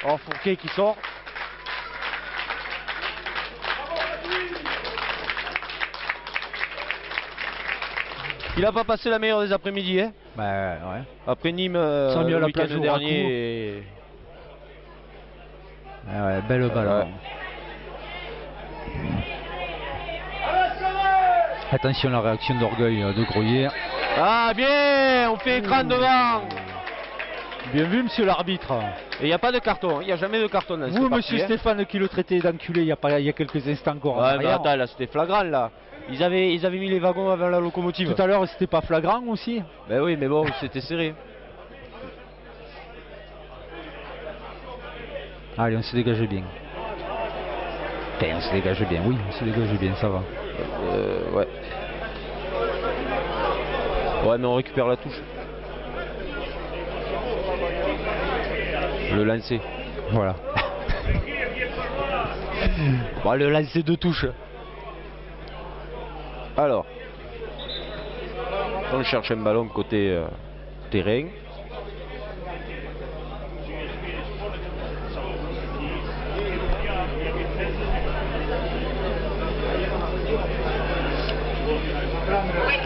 Or, Fourquet qui sort. Il a pas passé la meilleure des après-midi, hein. Bah ouais. Après Nîmes, le week-end week-end dernier. Ouais, belle balle. Ouais. Attention à la réaction d'orgueil de Grouillet. Ah bien, on fait écran devant. Bien vu, monsieur l'arbitre. Et il n'y a pas de carton, il n'y a jamais de carton dans Vous, cette monsieur partie, hein. Stéphane, qui le traitait d'enculé il y a quelques instants encore. Ouais, mais attends, là c'était flagrant là. Ils avaient mis les wagons avant la locomotive. Tout à l'heure, c'était pas flagrant aussi. Ben oui, mais bon, c'était serré. Allez, on se dégage bien. Enfin, on se dégage bien, oui, on se dégage bien, ça va. Ouais. Ouais, mais on récupère la touche. Le lancer. Voilà. Bon, le lancer de touche. Alors, on cherche un ballon côté terrain.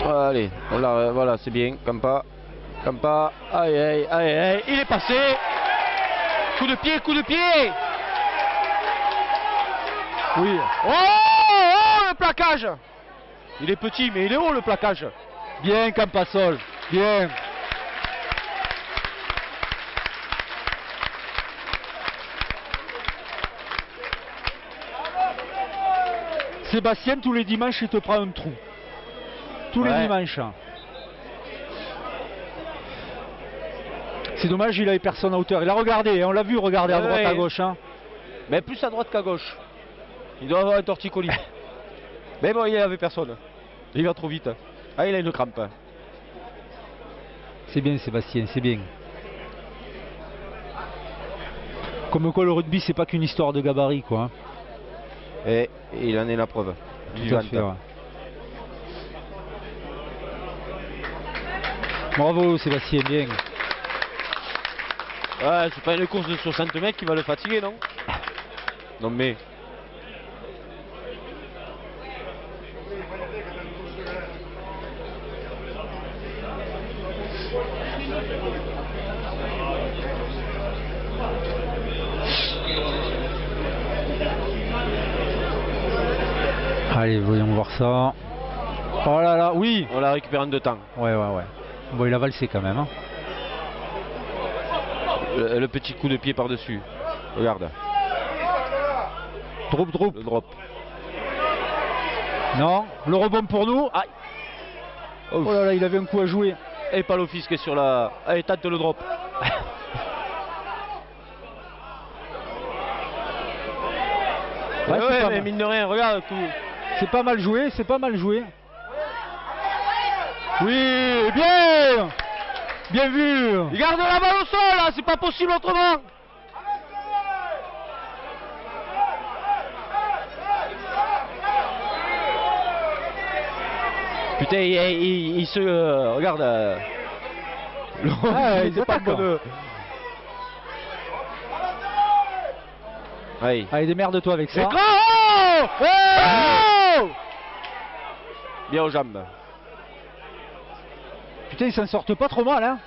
Allez, voilà, c'est bien. Campa, aïe, aïe, aïe, aïe, il est passé. Coup de pied, coup de pied. Oui. Oh, le plaquage. Il est petit, mais il est haut le plaquage. Bien, Campasol. Bien. Sébastien, tous les dimanches, il te prend un trou. Tous les dimanches. C'est dommage, il avait personne à hauteur. Il a regardé, on l'a vu regarder à droite, à gauche. Hein. Mais plus à droite qu'à gauche. Il doit avoir un torticolis. Mais bon, il n'y avait personne. Il va trop vite. Ah, il a une crampe. C'est bien, Sébastien, c'est bien. Comme quoi, le rugby, c'est pas qu'une histoire de gabarit, quoi. Hein. Et il en est la preuve. Tout à fait, ouais. Bravo, Sébastien, bien. Ouais, c'est pas une course de 60 mètres qui va le fatiguer, non? Non, mais. Allez, voyons voir ça. Oh là là, oui. On la récupère en 2 temps. Ouais. Bon, il a valsé quand même. Hein. Le petit coup de pied par-dessus. Regarde. Drop. Le drop. Non, le rebond pour nous. Aïe. Oh là là, il avait un coup à jouer. Et Palofis qui est sur la... Allez, tente le drop. Ouais, mais mine de rien, regarde tout. C'est pas mal joué, Oui, bien. Bien vu. Il garde la balle au sol, là, c'est pas possible autrement. Putain, il se... regarde. Il est pas bon. Allez, démerde-toi avec ça. Bien aux jambes. Putain, ils s'en sortent pas trop mal, hein.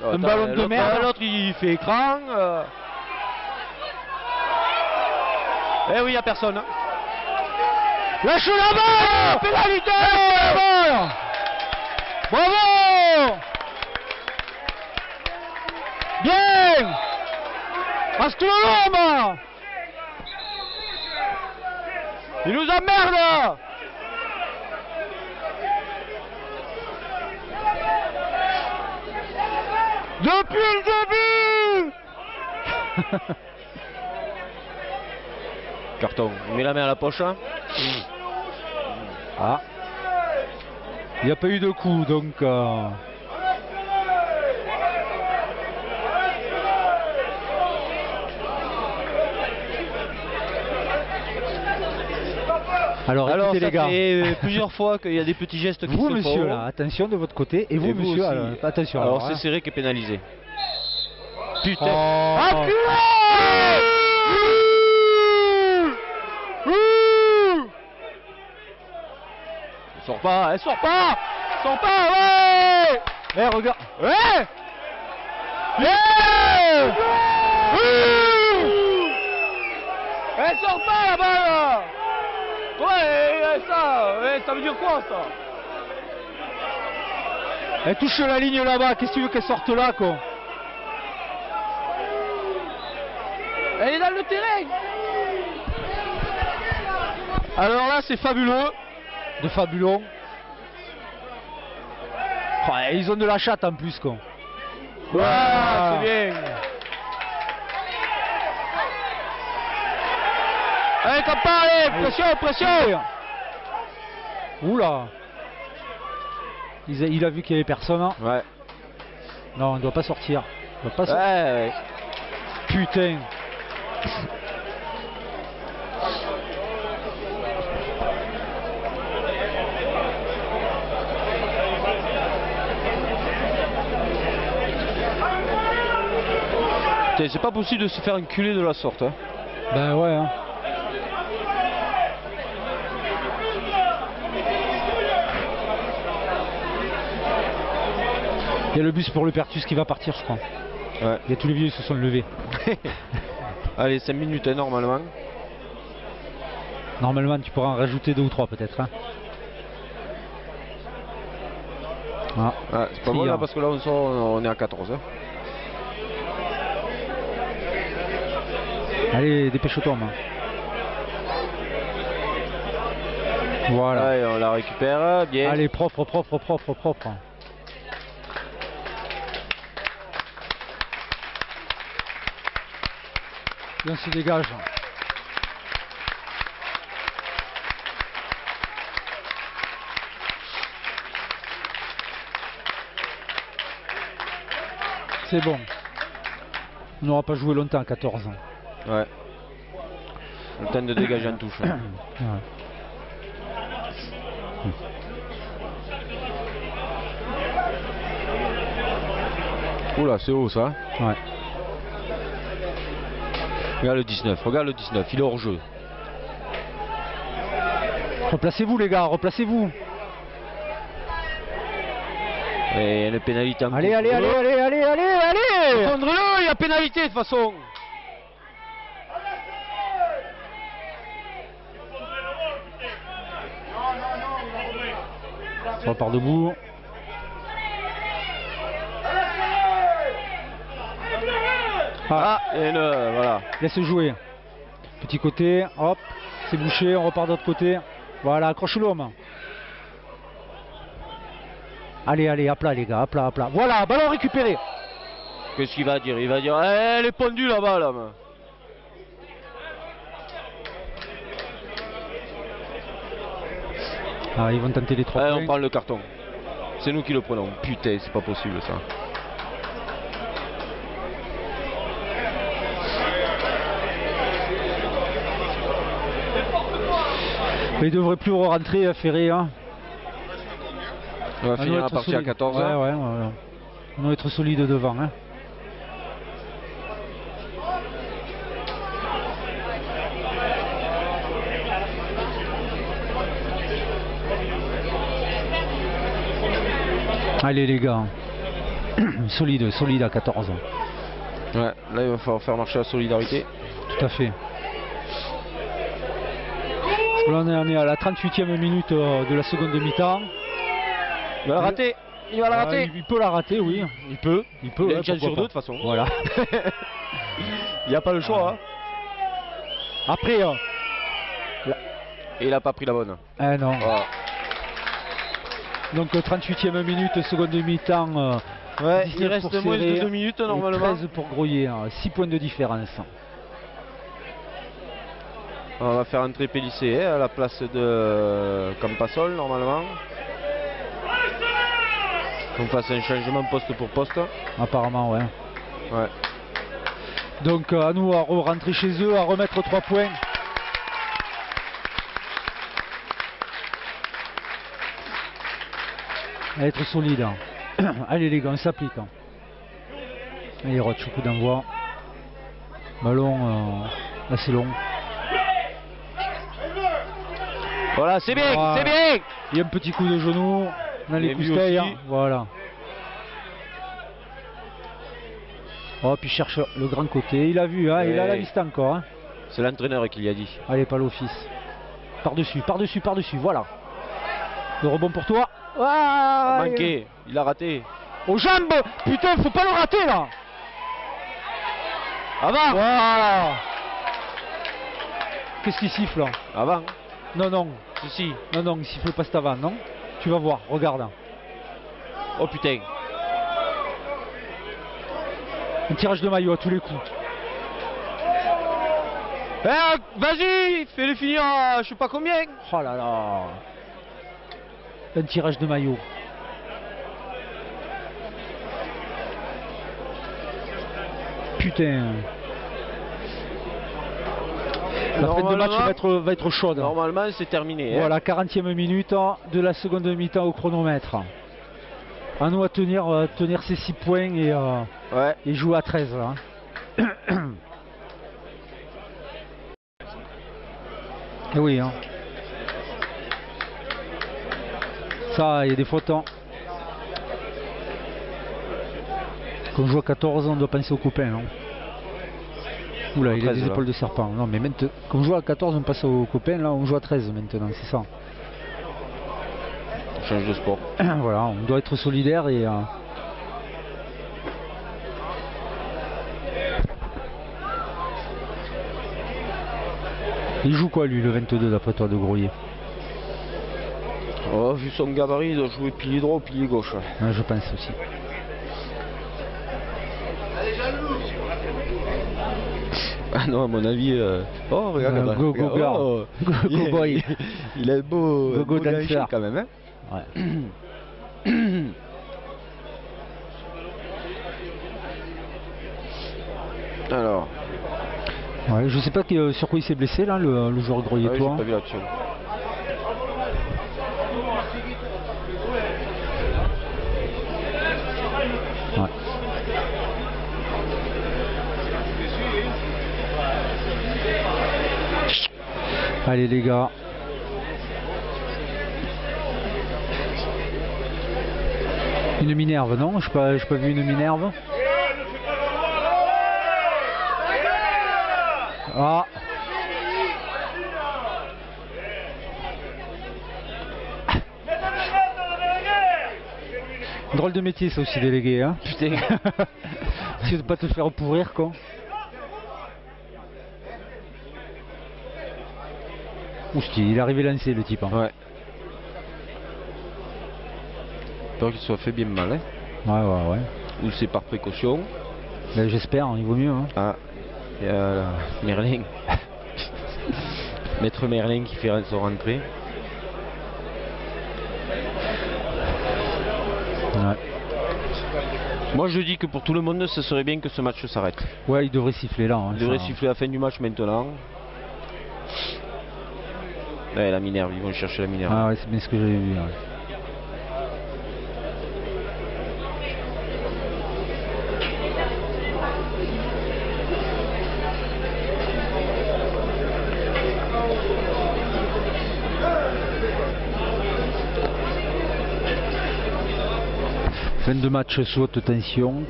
Oh, un ballon de merde. L'autre, il fait écran. Eh oui, il n'y a personne. Lâche la balle. Pénalité. Bravo. Bien. Astronome. Il nous emmerde. Depuis le début. Carton, il met la main à la poche. Hein. Ah. Il n'y a pas eu de coup, donc... Alors écoutez, les gars, ça fait plusieurs fois qu'il y a des petits gestes qui vous se monsieur font. là, attention de votre côté, et vous monsieur, aussi. alors, attention. Alors hein. c'est serré qui est pénalisé. Putain. Oh. Elle sort pas, ouais. Eh regarde, Ouais. Elle sort pas la balle. Ouais, ça veut dire quoi ça? elle touche la ligne là-bas, qu'est-ce que tu veux qu'elle sorte là quoi? Elle est dans le terrain. Alors là c'est fabuleux. De fabuleux. Oh, ils ont de la chatte en plus quoi. Ouais, c'est bien. Allez, Campa, allez, pression, pression. Oula. Il a vu qu'il n'y avait personne. Ouais. Non, on ne doit pas sortir. On doit pas sortir. Ouais. Putain. C'est pas possible de se faire enculer de la sorte. Hein. Ben ouais. Hein. Il y a le bus pour le Pertus qui va partir, je crois. Ouais. Il y a tous les vieux qui se sont levés. Allez, 5 minutes hein, normalement. Normalement, tu pourras en rajouter 2 ou 3 peut-être. Hein. Ah. Ah, c'est pas bon là parce que là on est à 14. Hein. Allez, dépêche-toi. Voilà. Allez, on la récupère, bien. Allez, propre, propre, propre, propre. Et on se dégage. C'est bon. On n'aura pas joué longtemps à 14 ans. Ouais. Le temps de dégager en touche. Hein. Ouais. Oula, c'est haut ça. Ouais. Regarde le 19, regarde le 19, il est hors jeu. Replacez-vous les gars, replacez-vous. Et une pénalité en Allez, allez, allez, allez, allez, allez, allez. Contre-le, il y a pénalité de toute façon. On repart debout. Ah, et voilà. Laisse jouer. Petit côté, hop, c'est bouché, on repart de l'autre côté. Voilà, accroche l'homme. Allez, allez, à plat les gars, à plat, à plat. Voilà, ballon récupéré. Qu'est-ce qu'il va dire? Il va dire, elle est pendue là-bas là. Ah, ils vont tenter les 3 points. On prend le carton. C'est nous qui le prenons. Putain, c'est pas possible ça. Mais il devrait plus rentrer Ferré. Hein. On va finir la partie à 14. Ouais, ouais, ouais. On doit être solide devant. Hein. Allez les gars. Solide, solide à 14. Ouais, là il va falloir faire marcher la solidarité. Tout à fait. Là on est à la 38e minute de la seconde mi-temps. Il va la rater. Il va la rater. Il peut la rater, oui. Il peut. Il a une chance sur 2 de toute façon. Voilà. Il n'y a pas le choix. Hein. Après. Et il n'a pas pris la bonne. Eh non. Voilà. Donc 38e minute, seconde mi-temps. Ouais, il reste moins de 2 minutes normalement. 13 pour Groyer, 6 points de différence. On va faire entrer Pélissé à la place de Campasol normalement. Qu'on fasse un changement poste pour poste. Apparemment, ouais. Ouais. Donc à nous à rentrer chez eux, à remettre 3 points. À être solide. Allez les gars, on s'applique. Allez Roch, coup d'envoi. Ballon assez long. Voilà, c'est bien, voilà. C'est bien. Il y a un petit coup de genou dans les cousteilles. Voilà. Hop, il cherche le grand côté. Il a vu, hein, il a la vista encore. Hein. C'est l'entraîneur qui l'a dit. Allez, pas l'office. Par-dessus, par-dessus, par-dessus, voilà. Le rebond pour toi. Ah, manqué, il a raté. Aux jambes. Putain, faut pas le rater là. Avant. Voilà. Qu'est-ce qu'il siffle là? Avant. Non, non. Si. Non, non, il siffle pas cet avant, non? Tu vas voir, regarde. Oh putain. Un tirage de maillot à tous les coups. Vas-y, fais-le finir à je sais pas combien. Oh là là. Un tirage de maillot. Putain. La fin de match va être chaude. Normalement, c'est terminé. Hein. Voilà, 40e minute de la seconde mi-temps au chronomètre. À nous à tenir ces 6 points et jouer à 13. Hein. Et oui. Hein. Ça, il y a des fautes. Hein. Quand on joue à 14, on doit penser aux copains. Hein. Oula, il a des épaules de serpent. Non, mais maintenant, quand on joue à 14, on passe aux copains. Là, on joue à 13 maintenant, c'est ça. On change de sport. Voilà, on doit être solidaire et. Il joue quoi, lui, le 22, d'après toi, de Groyer? Oh, vu son gabarit, il doit jouer pilier droit ou pilier gauche. Ouais, je pense aussi. Ah non, à mon avis. Oh, regarde, go boy. Il a un beau dancer quand même. Hein ouais. Alors. Ouais, je sais pas sur quoi il s'est blessé là, le joueur Groyer. J'ai pas vu l'action. Ouais. Allez les gars. Une Minerve, non? Je n'ai pas vu une Minerve. Ah. Drôle de métier ça aussi, délégué, hein. Putain. Tu veux pas te faire pourrir quoi. Ousty, il est arrivé lancé le type. Hein. Ouais. Peur qu'il soit fait bien mal. Hein. Ouais. Ou c'est par précaution. Ben, j'espère, il vaut mieux. Hein. Ah. Il y a Merlin. Maître Merlin qui fait son rentrée. Ouais. Moi je dis que pour tout le monde ce serait bien que ce match s'arrête. Ouais, il devrait siffler là. Hein, il devrait siffler la fin du match maintenant. Ouais, la Minerve, ils vont chercher la Minerve. Ah ouais, c'est bien ce que j'avais vu. Ouais. Fin de match sous haute tension,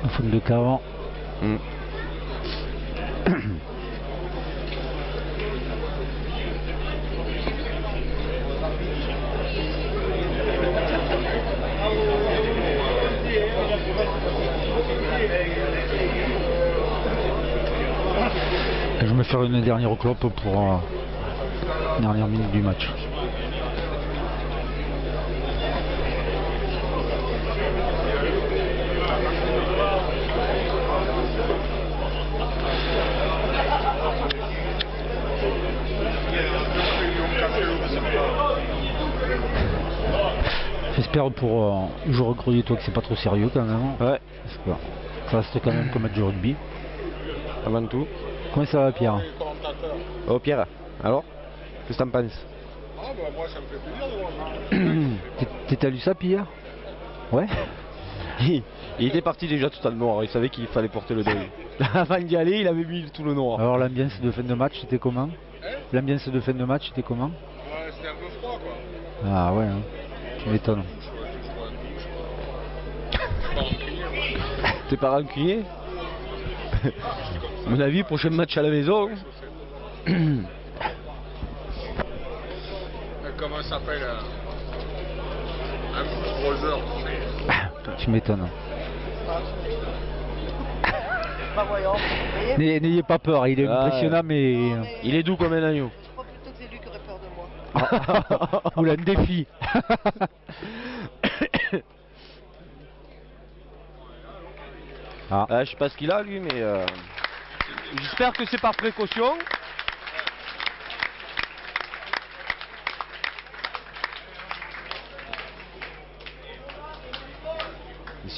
en fond de cave. Je vais me faire une dernière clope pour dernière minute du match. J'espère pour le joueur Groyer toi que c'est pas trop sérieux quand même. Ouais. Parce que ça reste quand même comme match de rugby. Avant tout. Comment ça va Pierre? Oh Pierre, alors qu'est-ce que t'en penses? Ah bah moi ça me fait plaisir de voir. T'as lu ça Pierre? Ouais. Il était parti déjà tout en noir, il savait qu'il fallait porter le deuil. Avant d'y aller, il avait mis tout le noir. Alors l'ambiance de fin de match c'était comment? L'ambiance de fin de match c'était comment? Ouais, c'était un peu froid quoi. Ah ouais, hein. Tu m'étonnes. T'es pas rancunier? À mon avis, prochain match à la maison. Comment ça s'appelle un Bush Brother, tu m'étonnes. N'ayez pas peur, il est impressionnant mais... Il est doux comme un agneau. Je crois plutôt que c'est lui qui aurait peur de moi. Oula, un défi. Je sais pas ce qu'il a lui, mais j'espère que c'est par précaution.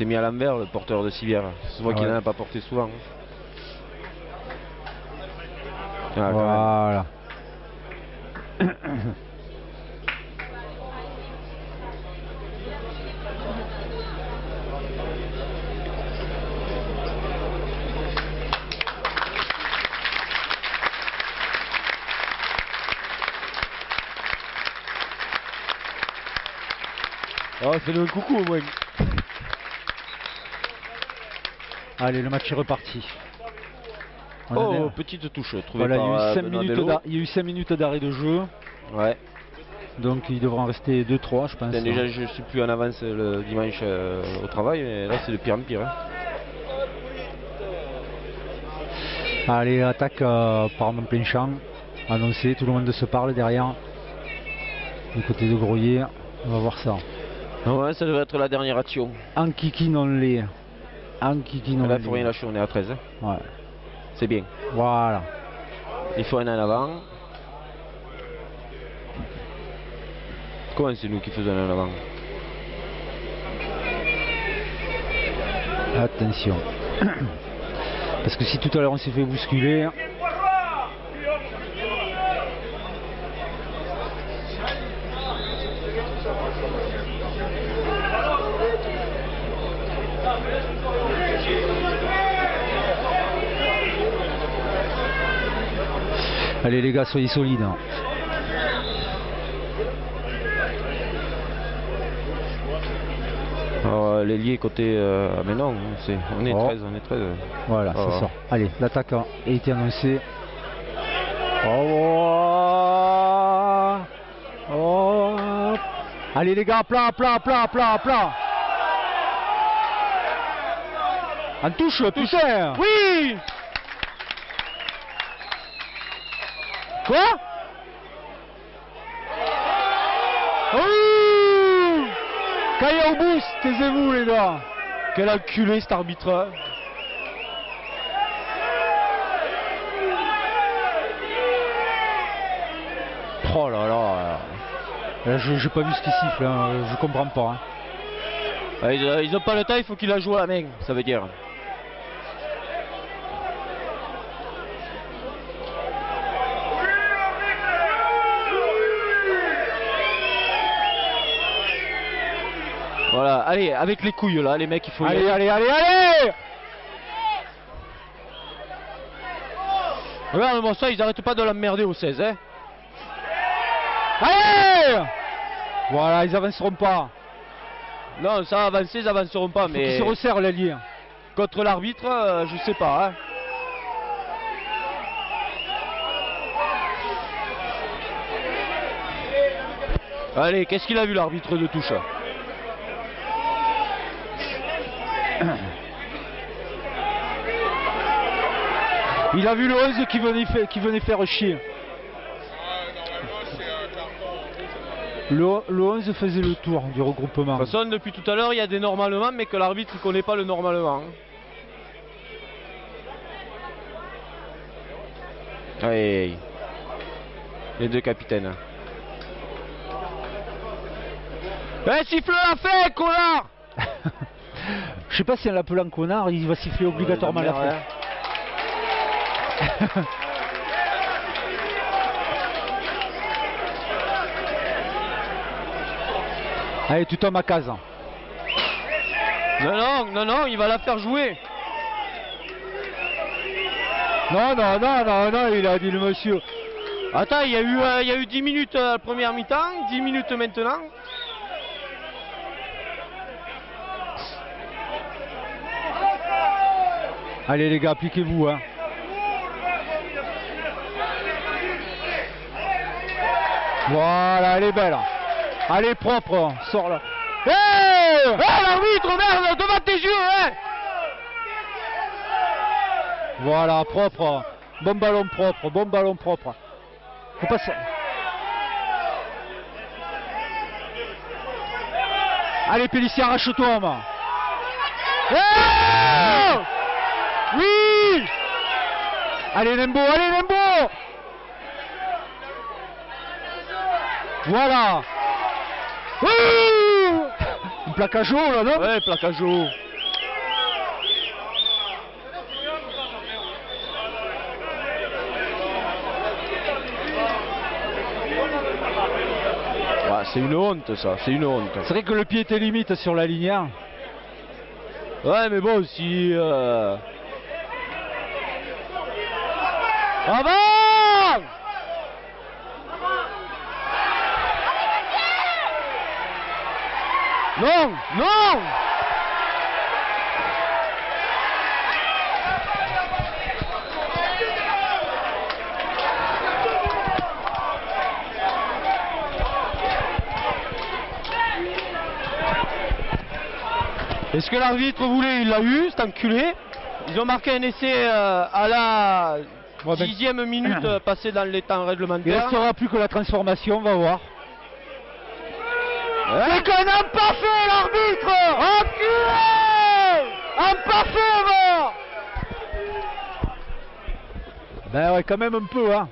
s'est mis à l'envers, le porteur de civière. C'est moi qui n'en ai pas porté souvent. Ah, voilà. Oh, c'est le coucou au moins. Allez, le match est reparti. Oh, petite touche trouvée voilà, par il y a eu 5 minutes d'arrêt de jeu. Ouais. Donc il devra en rester 2-3, je pense. Déjà, je suis plus en avance le dimanche au travail, mais là, c'est de pire en pire. Hein. Allez, attaque par en plein champ. Annoncé, tout le monde se parle derrière. Du côté de Groyer, on va voir ça. Ouais, ça devrait être la dernière action. Ankiki non les. Ankiki non Là, les. il faut rien lâcher, on est à 13. Hein. Ouais. C'est bien. Voilà. Il faut un en avant. Comment c'est nous qui faisons un en avant? Attention. Parce que si tout à l'heure on s'est fait bousculer. Allez les gars, soyez solides. Alors l'ailier côté... mais non, on est 13, on est 13. Voilà, ça sort. Allez, l'attaque a été annoncée. Oh. Allez les gars, plat. En touche, putain. Oui. Quoi? Oui. Caillé au boost, taisez-vous les gars. Quel enculé cet arbitre. Oh là là. J'ai pas vu ce qui siffle, hein. Je comprends pas. Hein. Ils ont pas le temps, il faut qu'il la joue à la main, ça veut dire. Voilà, allez, avec les couilles là, les mecs, il faut y aller. Allez. Regarde-moi ça, ils arrêtent pas de l'emmerder au 16, hein. Allez. Voilà, ils avanceront pas. Non, ça avancer, ils avanceront pas, mais... Ils se resserrent l'allié. Contre l'arbitre, je sais pas, hein. Allez, qu'est-ce qu'il a vu l'arbitre de touche? Il a vu le 11 qui venait faire chier. Le 11 faisait le tour du regroupement. De toute façon, depuis tout à l'heure, il y a des normalements, mais que l'arbitre ne connaît pas le normalement. Allez, les deux capitaines. Eh, siffle la fin, connard! Je sais pas si en l'appelant connard, il va siffler obligatoirement la fin. Allez, tu tombes à case. Non, il va la faire jouer. Non, il a dit le monsieur. Attends, il y a eu 10 minutes à la première mi-temps, 10 minutes maintenant. Allez les gars, appliquez-vous. Hein. Voilà, elle est belle. Allez, propre, sors là. Hey, l'arbitre, merde, devant tes yeux, hein. Voilà, propre. Bon ballon propre. Faut pas ça. Allez, Pélissier, arrache-toi, man. Hey, oui. Allez, Nembo. Voilà. Une plaquage haut là, non? Ouais, plaquage haut. Ah, c'est une honte ça, c'est une honte. C'est vrai que le pied était limite sur la ligne 1. Ouais, mais bon, si... Avant! Non, non! Et ce que l'arbitre voulait, il l'a eu, cet enculé. Ils ont marqué un essai à la 10e minute passée dans les temps Il ne réglementaires. restera plus que la transformation, on va voir. C'est qu'on n'a pas fait l'arbitre! Enculé! Un pas fait, va! Ben ouais, quand même un peu, hein.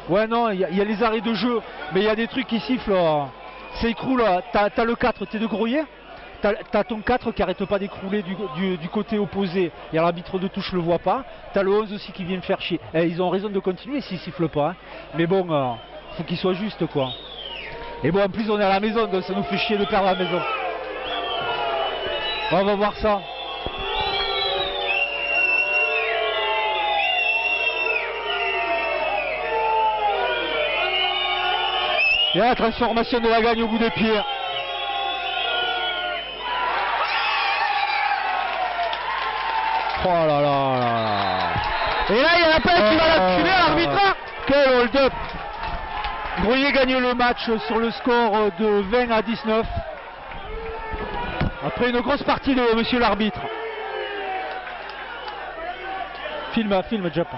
Ouais, non, il y a les arrêts de jeu, mais il y a des trucs qui sifflent. C'est écroule, t'as le 4, t'es de Groyer. T'as ton 4 qui arrête pas d'écrouler du côté opposé et l'arbitre de touche le voit pas. T'as le 11 aussi qui vient me faire chier. Ils ont raison de continuer s'ils sifflent pas. Hein. Mais bon, faut qu'il soit juste quoi. Et bon, en plus on est à la maison, donc ça nous fait chier de perdre à la maison. On va voir ça. Et la transformation de la gagne au bout des pieds. Oh là là là. Et là, il y en a pas un qui va la tuer à l'arbitre. Quel hold-up. Groyer gagne le match sur le score de 20 à 19. Après une grosse partie de monsieur l'arbitre. Film Japon.